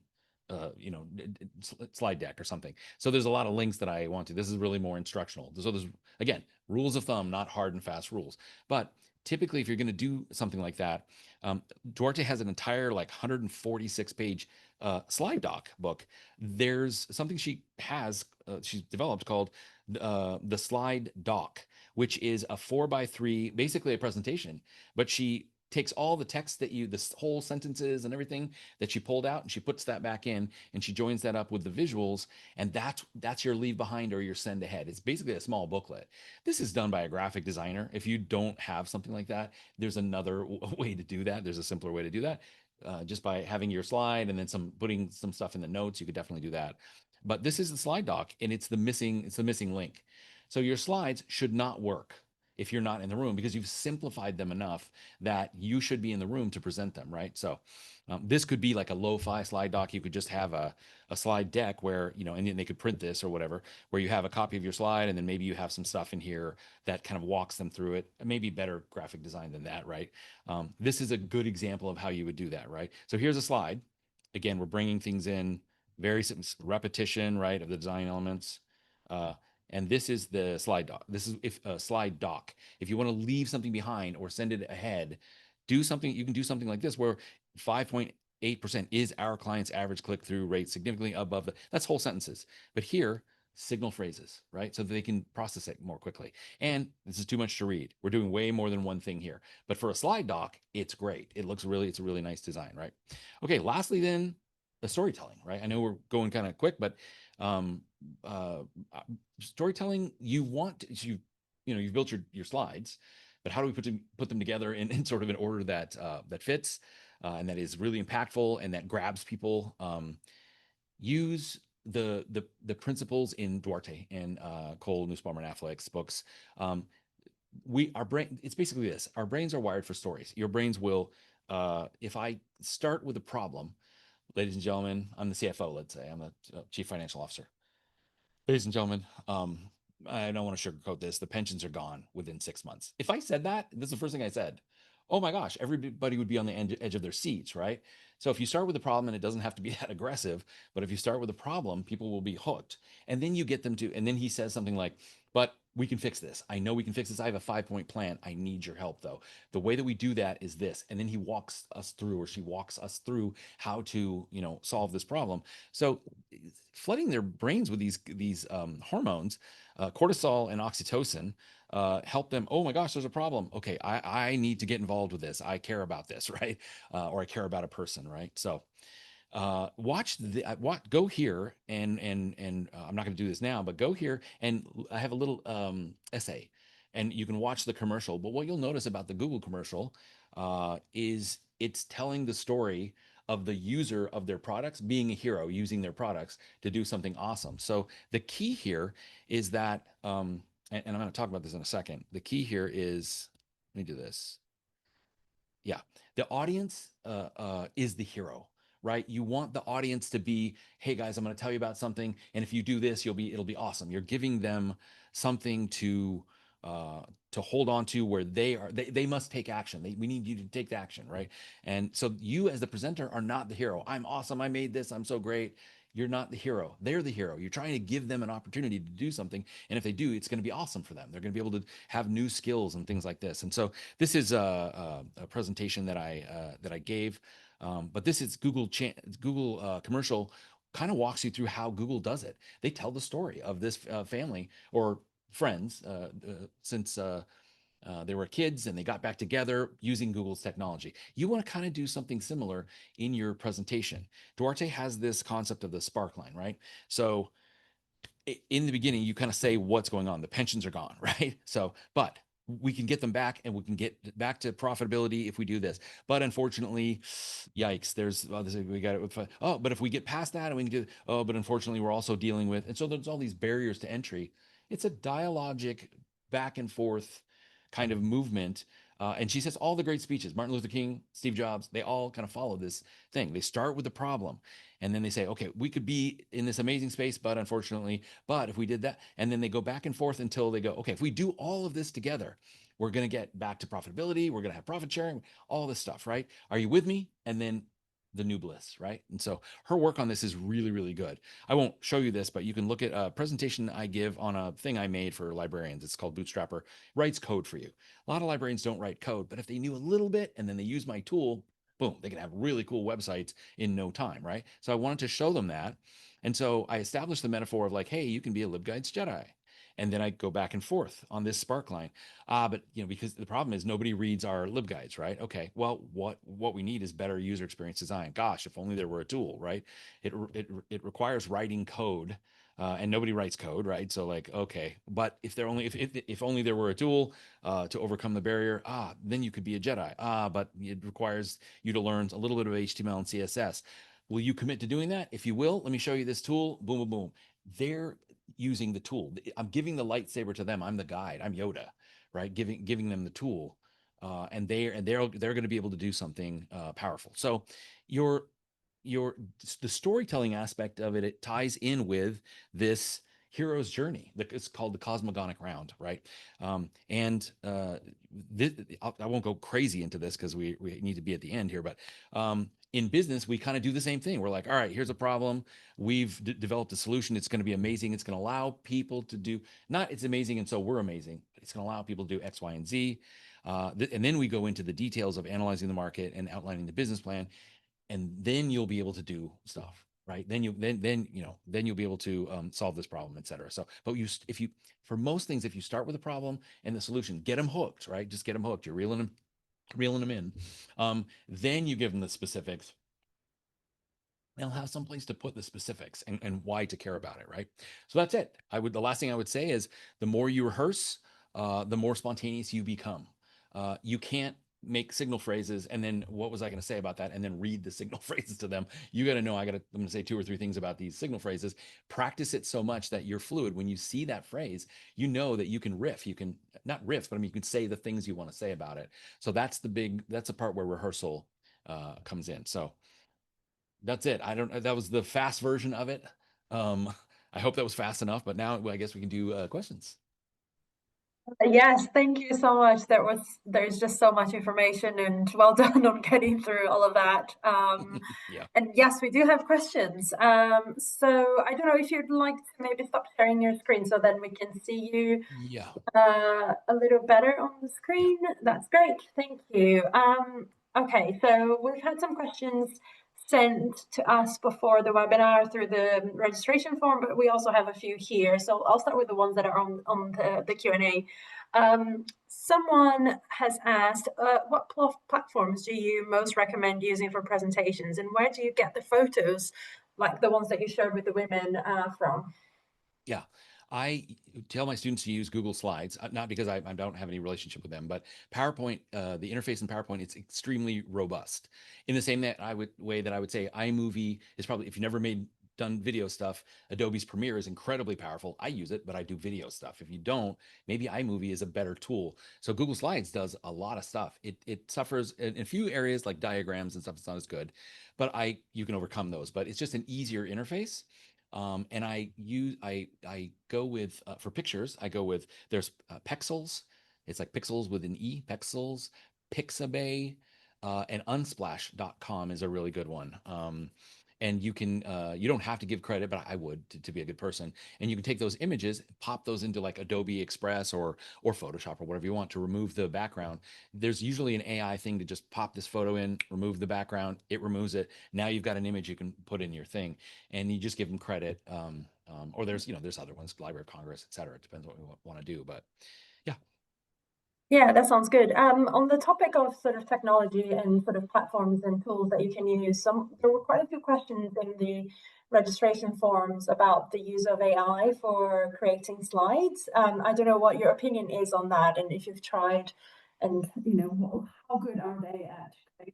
slide deck or something. So there's a lot of links that I want to. This is really more instructional. So there's, again, rules of thumb, not hard and fast rules. But typically, if you're going to do something like that, Duarte has an entire 146 page slide doc book. There's something she's developed called the slide doc, which is a 4x3, basically a presentation, but she takes all the text that the whole sentences and everything that she pulled out, and she puts that back in, and she joins that up with the visuals, and that's your leave behind or your send ahead. It's basically a small booklet. This is done by a graphic designer. If you don't have something like that, there's another way to do that. There's a simpler way to do that. Just by having your slide and then putting some stuff in the notes, you could definitely do that. But this is the slide doc, and it's the missing link. So your slides should not work if you're not in the room, because you've simplified them enough that you should be in the room to present them, right? So this could be like a lo-fi slide doc. You could just have a slide deck where, and then they could print this or whatever, where you have a copy of your slide, and then maybe you have some stuff in here that kind of walks them through it. Maybe better graphic design than that, right? This is a good example of how you would do that, right? So here's a slide. Again, we're bringing things in, very repetition, right, of the design elements. And this is the slide doc. This is a slide doc. If you want to leave something behind or send it ahead, you can do something like this, where 5.8% is our client's average click-through rate, significantly above that's whole sentences. But here, signal phrases, right? So that they can process it more quickly. And this is too much to read. We're doing way more than one thing here. But for a slide doc, it's great. It's a really nice design, right? Okay, lastly then, the storytelling, right? I know we're going kind of quick, but storytelling, you've built your slides, but how do we put them together in sort of an order that fits, and that is really impactful and that grabs people? Use the principles in Duarte and Cole, Nussbaum, and Affleck's books. Our brain, it's basically this: our brains are wired for stories. Your brains will, if I start with a problem, ladies and gentlemen, I'm the CFO. Let's say I'm the chief financial officer. Ladies and gentlemen, I don't want to sugarcoat this. The pensions are gone within 6 months. If I said that, this is the first thing I said. Oh my gosh, everybody would be on the edge of their seats, right? So if you start with a problem, and it doesn't have to be that aggressive, but if you start with a problem, people will be hooked. And then you get them to, and then he says something like, but we can fix this. I know we can fix this. I have a 5-point plan. I need your help though. The way that we do that is this. And then he walks us through, or she walks us through how to, solve this problem. So flooding their brains with these hormones, cortisol and oxytocin, help them. Oh my gosh, there's a problem. Okay, I need to get involved with this. I care about this, right? Or I care about a person, right? So go here and I'm not going to do this now, but go here, and I have a little essay, and you can watch the commercial. But what you'll notice about the Google commercial is it's telling the story of the user of their products being a hero, using their products to do something awesome. So the key here is that, and I'm going to talk about this in a second. The key here is, let me do this. Yeah, the audience is the hero, right? You want the audience to be, hey guys, I'm going to tell you about something, and if you do this, it'll be awesome. You're giving them something uh, to hold on to where they must take action. We need you to take action, right? And so you as the presenter are not the hero. I'm awesome. I made this. I'm so great. You're not the hero. They're the hero. You're trying to give them an opportunity to do something, and if they do, it's going to be awesome for them. They're going to be able to have new skills and things like this. And so this is a presentation that I gave, but this is Google commercial kind of walks you through how Google does it. They tell the story of this family or friends since they were kids and they got back together using Google's technology. You want to kind of do something similar in your presentation. Duarte has this concept of the spark line, right? So in the beginning, you kind of say what's going on. The pensions are gone, right? So, but we can get them back and we can get back to profitability if we do this. But unfortunately, yikes, we got it. Oh, but if we get past that and we can do, oh, but unfortunately, we're also dealing with, and so there's all these barriers to entry. It's a dialogic back and forth kind of movement. And she says all the great speeches, Martin Luther King, Steve Jobs, they all kind of follow this thing. They start with the problem and then they say, okay, we could be in this amazing space, but unfortunately, but if we did that, and then they go back and forth until they go, okay, if we do all of this together, we're going to get back to profitability. We're going to have profit sharing, all this stuff, right? Are you with me? And then the new bliss, right? And so her work on this is really, really good. I won't show you this, but you can look at a presentation I give on a thing I made for librarians. It's called Bootstrapper, writes code for you. A lot of librarians don't write code, but if they knew a little bit and then they use my tool, boom, they can have really cool websites in no time, right? So I wanted to show them that. And so I established the metaphor of like, hey, you can be a LibGuides Jedi. And then I go back and forth on this spark line. But because the problem is nobody reads our LibGuides, right? Okay, well, what we need is better user experience design. Gosh, if only there were a tool, right? It requires writing code, and nobody writes code, right? So like, okay, but if only there were a tool to overcome the barrier, then you could be a Jedi. But it requires you to learn a little bit of HTML and CSS. Will you commit to doing that? If you will, let me show you this tool. Boom, boom, boom. They're using the tool. I'm giving the lightsaber to them. I'm the guide. I'm Yoda, right? Giving them the tool, they're going to be able to do something powerful. So your your the storytelling aspect of it ties in with this hero's journey. It's called the cosmogonic round, right? And I won't go crazy into this because we need to be at the end here, but in business, we kind of do the same thing. We're like, all right, here's a problem. We've developed a solution. It's going to be amazing. It's going to allow people to do, not it's amazing and so we're amazing, but it's going to allow people to do X, Y, and Z. And then we go into the details of analyzing the market and outlining the business plan, and then you'll be able to do stuff, right? Then you'll be able to solve this problem, et cetera. So, but if you for most things, if you start with a problem and the solution, get them hooked, right? Just get them hooked. You're reeling them in. Then you give them the specifics. They'll have some place to put the specifics and why to care about it, right? So that's it. The last thing I would say is the more you rehearse, the more spontaneous you become. You can't make signal phrases and then what was I going to say about that and then read the signal phrases to them. You got to know I'm going to say 2 or 3 things about these signal phrases. Practice it so much that you're fluid. When you see that phrase, you know that you can riff. You can not riff, but I mean you can say the things you want to say about it. So that's the part where rehearsal comes in. So that's it. That was the fast version of it. Um, I hope that was fast enough, but now I guess we can do questions. Yes, thank you so much. There's just so much information and well done on getting through all of that. Yeah. And yes, we do have questions. So I don't know if you'd like to maybe stop sharing your screen so then we can see you Yeah. a little better on the Yeah. screen. That's great. Thank you. Okay, so we've had some questions sent to us before the webinar through the registration form, but we also have a few here. So I'll start with the ones that are on the Q&A. Someone has asked, what platforms do you most recommend using for presentations, and where do you get the photos, like the ones that you showed with the women, from? Yeah. I tell my students to use Google Slides, not because I don't have any relationship with them, but PowerPoint, the interface in PowerPoint, it's extremely robust. In the same way that I would say iMovie is probably, if you never made done video stuff, Adobe's Premiere is incredibly powerful. I use it, but I do video stuff. If you don't, maybe iMovie is a better tool. So Google Slides does a lot of stuff. It suffers in a few areas like diagrams and stuff. It's not as good, but you can overcome those. But it's just an easier interface. And I go with for pictures. I go with there's Pexels. It's like pixels with an E. Pexels, Pixabay, and Unsplash.com is a really good one. And you don't have to give credit, but I would to be a good person. And you can take those images, pop those into like Adobe Express or Photoshop or whatever you want to remove the background. There's usually an AI thing to just pop this photo in, remove the background, it removes it. Now you've got an image you can put in your thing, and you just give them credit. Or there's other ones, Library of Congress, et cetera. It depends what we want to do, but yeah. Yeah, that sounds good. On the topic of sort of technology and sort of platforms and tools that you can use, there were quite a few questions in the registration forms about the use of AI for creating slides. I don't know what your opinion is on that, and if you've tried, and how good are they at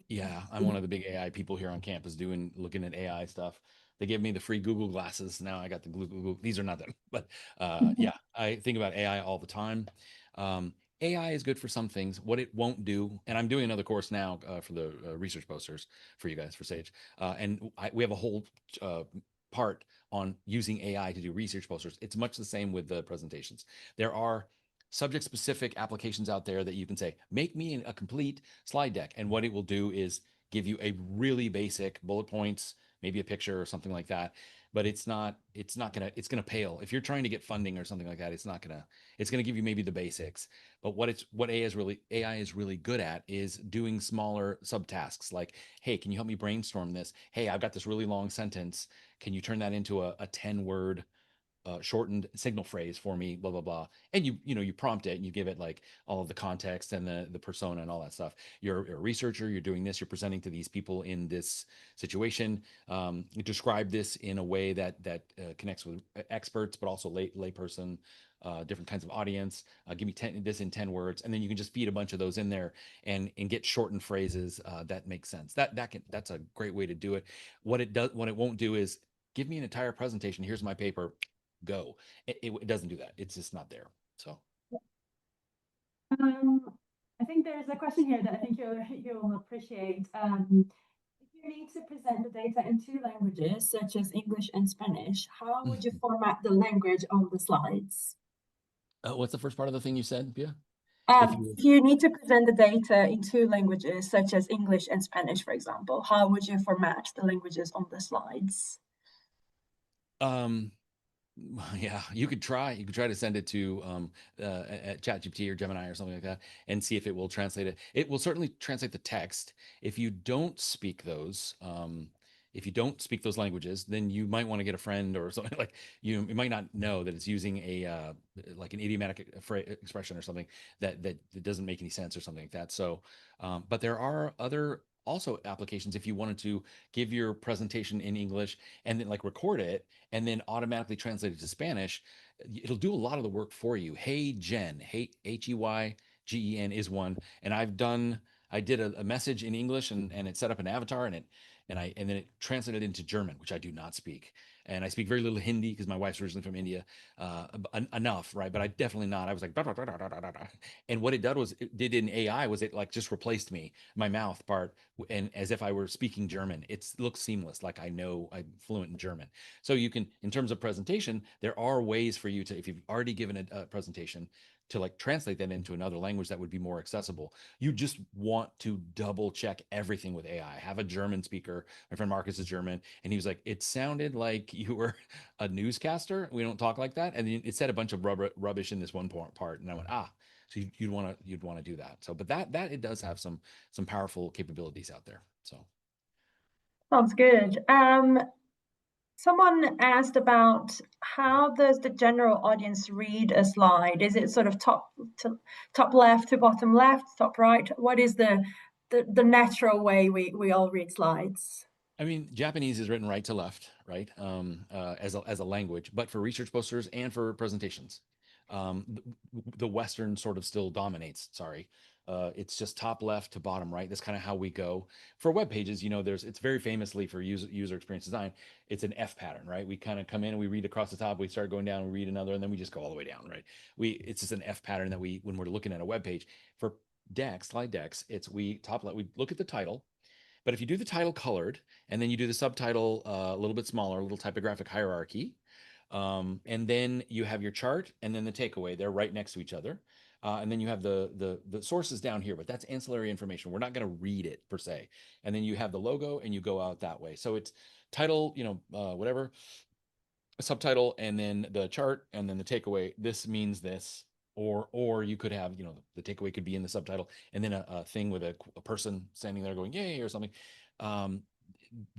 Yeah, I'm creating? one of the big AI people here on campus looking at AI stuff. They gave me the free Google glasses. Now I got the Google. These are not them, but yeah, I think about AI all the time. AI is good for some things. What it won't do, and I'm doing another course now for the research posters for you guys for Sage, and we have a whole part on using AI to do research posters. It's much the same with the presentations. There are subject specific applications out there that you can say, make me a complete slide deck. And what it will do is give you a really basic bullet points, maybe a picture or something like that. But it's gonna pale. If you're trying to get funding or something like that, it's gonna give you maybe the basics. But what AI is really good at is doing smaller subtasks like, hey, can you help me brainstorm this? Hey, I've got this really long sentence. Can you turn that into a 10 word shortened signal phrase for me, blah blah blah, and you prompt it and you give it like all of the context and the persona and all that stuff. You're a researcher, you're doing this, you're presenting to these people in this situation. You describe this in a way that connects with experts, but also layperson, different kinds of audience. Give me this in 10 words, and then you can just feed a bunch of those in there and get shortened phrases that make sense. That's a great way to do it. What it won't do is give me an entire presentation. Here's my paper, go. It doesn't do that. It's just not there. So I think there's a question here that I think you'll appreciate. If you need to present the data in two languages, such as English and Spanish, how would you format the language on the slides? what's the first part of the thing you said, Pia? If you If you need to present the data in two languages, such as English and Spanish, for example, how would you format the languages on the slides? um yeah, you could try to send it to at ChatGPT or Gemini or something like that and see if it will translate it. It will certainly translate the text. If you don't speak those languages, then you might want to get a friend or something. Like you might not know that it's using a like an idiomatic expression or something that doesn't make any sense or something like that. So but there are other also applications if you wanted to give your presentation in English and then like record it and then automatically translate it to Spanish. It'll do a lot of the work for you. Hey Gen, HeyGen is one, and I did a message in English and it set up an avatar and then it translated into German, which I do not speak. And I speak very little Hindi because my wife's originally from India, enough, right? But I definitely not. I was like, "Da, da, da, da, da, da, da." And what it did in AI was it like just replaced my mouth part, and as if I were speaking German. It looks seamless, like I know I'm fluent in German. So you can, in terms of presentation, there are ways for you to, if you've already given a presentation, to like translate that into another language that would be more accessible. You just want to double check everything with AI. I have a German speaker. My friend Marcus is German, and he was like, "It sounded like you were a newscaster. We don't talk like that." And it said a bunch of rubbish in this one part, and I went, "Ah." So you'd want to do that. So, but that it does have some powerful capabilities out there. So Sounds good. Someone asked about how does the general audience read a slide? Is it sort of top left to bottom left, top right? What is the natural way we all read slides? I mean, Japanese is written right to left, right, as a language, but for research posters and for presentations, the Western sort of still dominates. Sorry, It's just top left to bottom right. That's kind of how we go for web pages. It's very famously for user experience design. It's an F pattern, right? We kind of come in and we read across the top, we start going down, we read another, and then we just go all the way down, right? It's just an F pattern that when we're looking at a web page for slide decks, we top left, we look at the title. But if you do the title colored and then you do the subtitle a little bit smaller, a little typographic hierarchy, and then you have your chart and then the takeaway, they're right next to each other. And then you have the sources down here, but that's ancillary information. We're not going to read it per se. And then you have the logo and you go out that way. So it's title, whatever, a subtitle, and then the chart, and then the takeaway. This means this, or you could have, the takeaway could be in the subtitle, and then a thing with a person standing there going yay or something.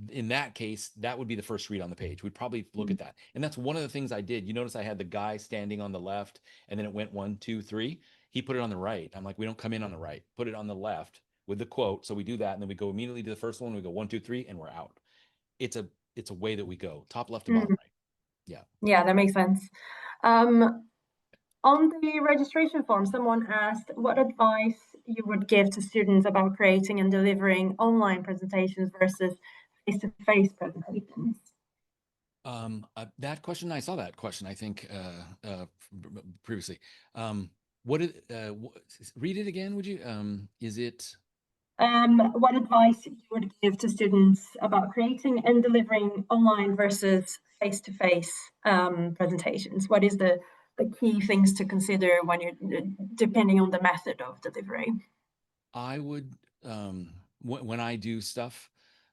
In that case, that would be the first read on the page. We'd probably look at that. And that's one of the things I did. You notice I had the guy standing on the left, and then it went 1, 2, 3. He put it on the right. I'm like, we don't come in on the right. Put it on the left with the quote. So we do that, and then we go immediately to the first one. We go 1, 2, 3, and we're out. It's a way that we go top left to bottom right. Yeah. Yeah, that makes sense. On the registration form, someone asked what advice you would give to students about creating and delivering online presentations versus face-to-face presentations. That question, I saw that question, I think, previously. Read it again, would you? Is it? What advice you would give to students about creating and delivering online versus face-to-face presentations? What is the key things to consider when you're depending on the method of delivery? I would, when I do stuff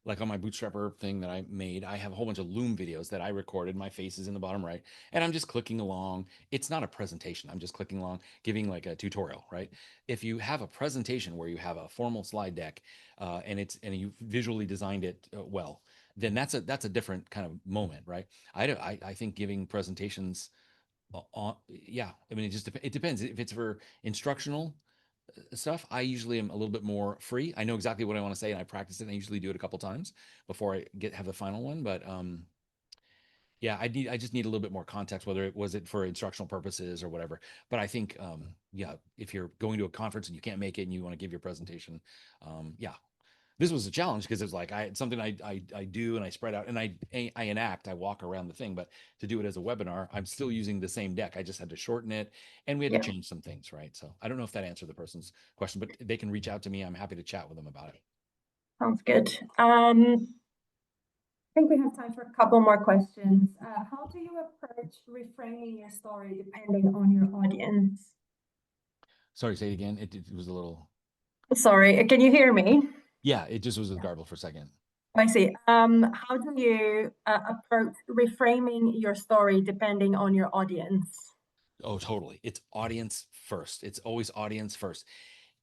like on my bootstrapper thing that I made, I have a whole bunch of Loom videos that I recorded. My face is in the bottom right, and I'm just clicking along. It's not a presentation. I'm just clicking along, giving like a tutorial, right? If you have a presentation where you have a formal slide deck, and you visually designed it well, then that's a different kind of moment, right? I think giving presentations yeah, I mean, it depends. If it's for instructional stuff, I usually am a little bit more free. I know exactly what I want to say, and I practice it. And I usually do it a couple times before I have the final one. But yeah, I just need a little bit more context, whether it was for instructional purposes or whatever. But I think yeah, if you're going to a conference and you can't make it and you want to give your presentation, yeah, this was a challenge because it's like it's something I do and I spread out and I enact, I walk around the thing, but to do it as a webinar, I'm still using the same deck. I just had to shorten it and we had to change some things, right? So I don't know if that answered the person's question, but they can reach out to me. I'm happy to chat with them about it. Sounds good. I think we have time for a couple more questions. How do you approach reframing your story depending on your audience? Sorry, say it again. It was a little. Sorry, can you hear me? Yeah, it just was garbled for a second. I see. How do you approach reframing your story depending on your audience? Oh, totally. It's audience first. It's always audience first.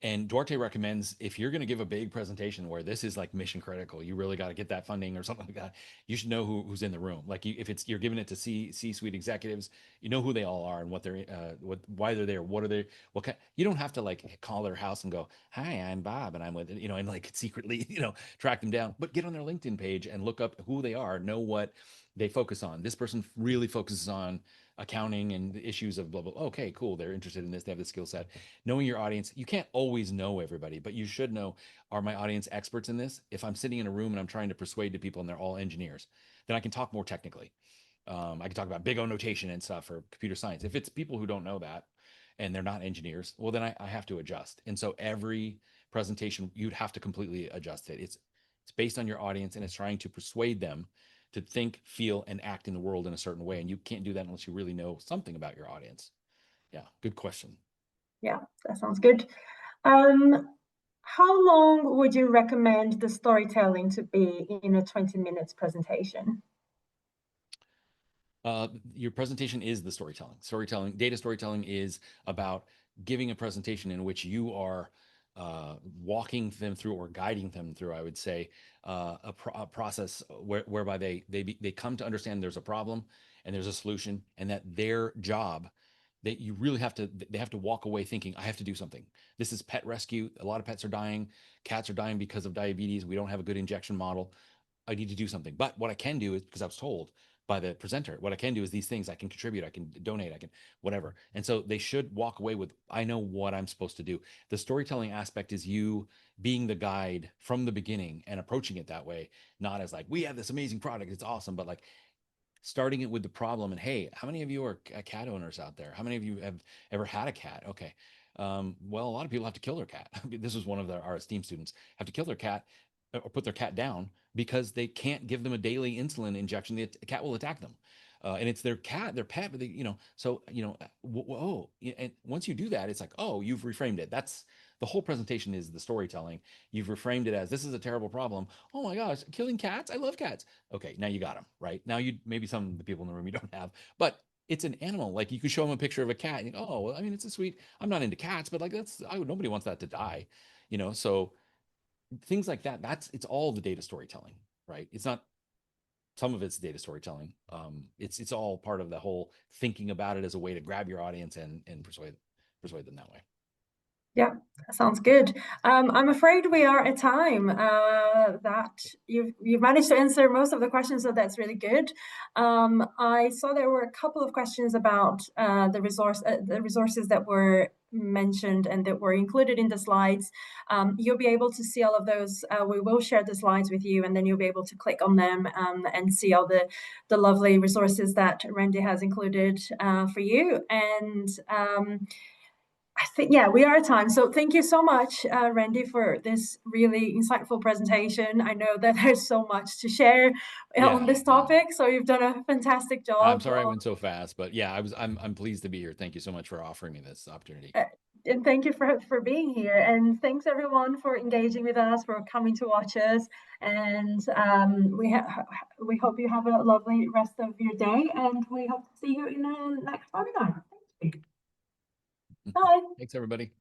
And Duarte recommends if you're going to give a big presentation where this is like mission critical, you really got to get that funding or something like that. You should know who's in the room. Like if you're giving it to C-suite executives, you know who they all are and what they're why they're there. What are they? You don't have to like call their house and go, "Hi, I'm Bob, and I'm with," and like secretly track them down. But get on their LinkedIn page and look up who they are. Know what they focus on. This person really focuses on accounting and the issues of blah blah. Okay, cool. They're interested in this. They have the skill set. Knowing your audience, you can't always know everybody, but you should know, are my audience experts in this? If I'm sitting in a room and I'm trying to persuade the people and they're all engineers, then I can talk more technically. I can talk about big O notation and stuff for computer science. If it's people who don't know that and they're not engineers, well, then I have to adjust. And so every presentation, you'd have to completely adjust it. It's based on your audience and it's trying to persuade them to think, feel, and act in the world in a certain way. And you can't do that unless you really know something about your audience. Yeah, good question. Yeah, that sounds good. How long would you recommend the storytelling to be in a 20 minutes presentation? Your presentation is the storytelling. Data storytelling is about giving a presentation in which you are walking them through or guiding them through, I would say, a process whereby they come to understand there's a problem and there's a solution, and that their job, they have to walk away thinking, I have to do something. This is pet rescue. A lot of pets are dying. Cats are dying because of diabetes. We don't have a good injection model. I need to do something. But what I can do is, because I was told, by the presenter. What I can do is these things. I can contribute, I can donate, I can whatever. And so they should walk away with, I know what I'm supposed to do. The storytelling aspect is you being the guide from the beginning and approaching it that way, not as like, we have this amazing product, it's awesome, but like starting it with the problem. And hey, how many of you are cat owners out there? How many of you have ever had a cat? Okay. Well, a lot of people have to kill their cat. This was one of our esteemed students, have to kill their cat or put their cat down because they can't give them a daily insulin injection. The cat will attack them. And it's their cat, their pet, but they, so, whoa. And once you do that, it's like, oh, you've reframed it. That's the whole presentation is the storytelling. You've reframed it as, this is a terrible problem. Oh my gosh, killing cats. I love cats. Okay, now you got them, right? Now you, maybe some of the people in the room you don't have, but it's an animal. Like you could show them a picture of a cat and oh, well, I mean, it's a sweet, I'm not into cats, but like nobody wants that to die, so things like that. It's all the data storytelling, right? It's not, some of it's data storytelling. It's all part of the whole thinking about it as a way to grab your audience and persuade them that way. Yeah, that sounds good. I'm afraid we are at time. That you've managed to answer most of the questions, so that's really good. I saw there were a couple of questions about the resources that were mentioned and that were included in the slides. You'll be able to see all of those. We will share the slides with you, and then you'll be able to click on them and see all the lovely resources that Randy has included for you. And I think, yeah, we are at time. So thank you so much, Randy, for this really insightful presentation. I know that there's so much to share on this topic, so you've done a fantastic I'm job. sorry I went so fast, but yeah, I'm pleased to be here. Thank you so much for offering me this opportunity. And thank you for being here. And thanks everyone for engaging with us, for coming to watch us. And we hope you have a lovely rest of your day. And we hope to see you in the next webinar. Thank you. Bye. Thanks, everybody.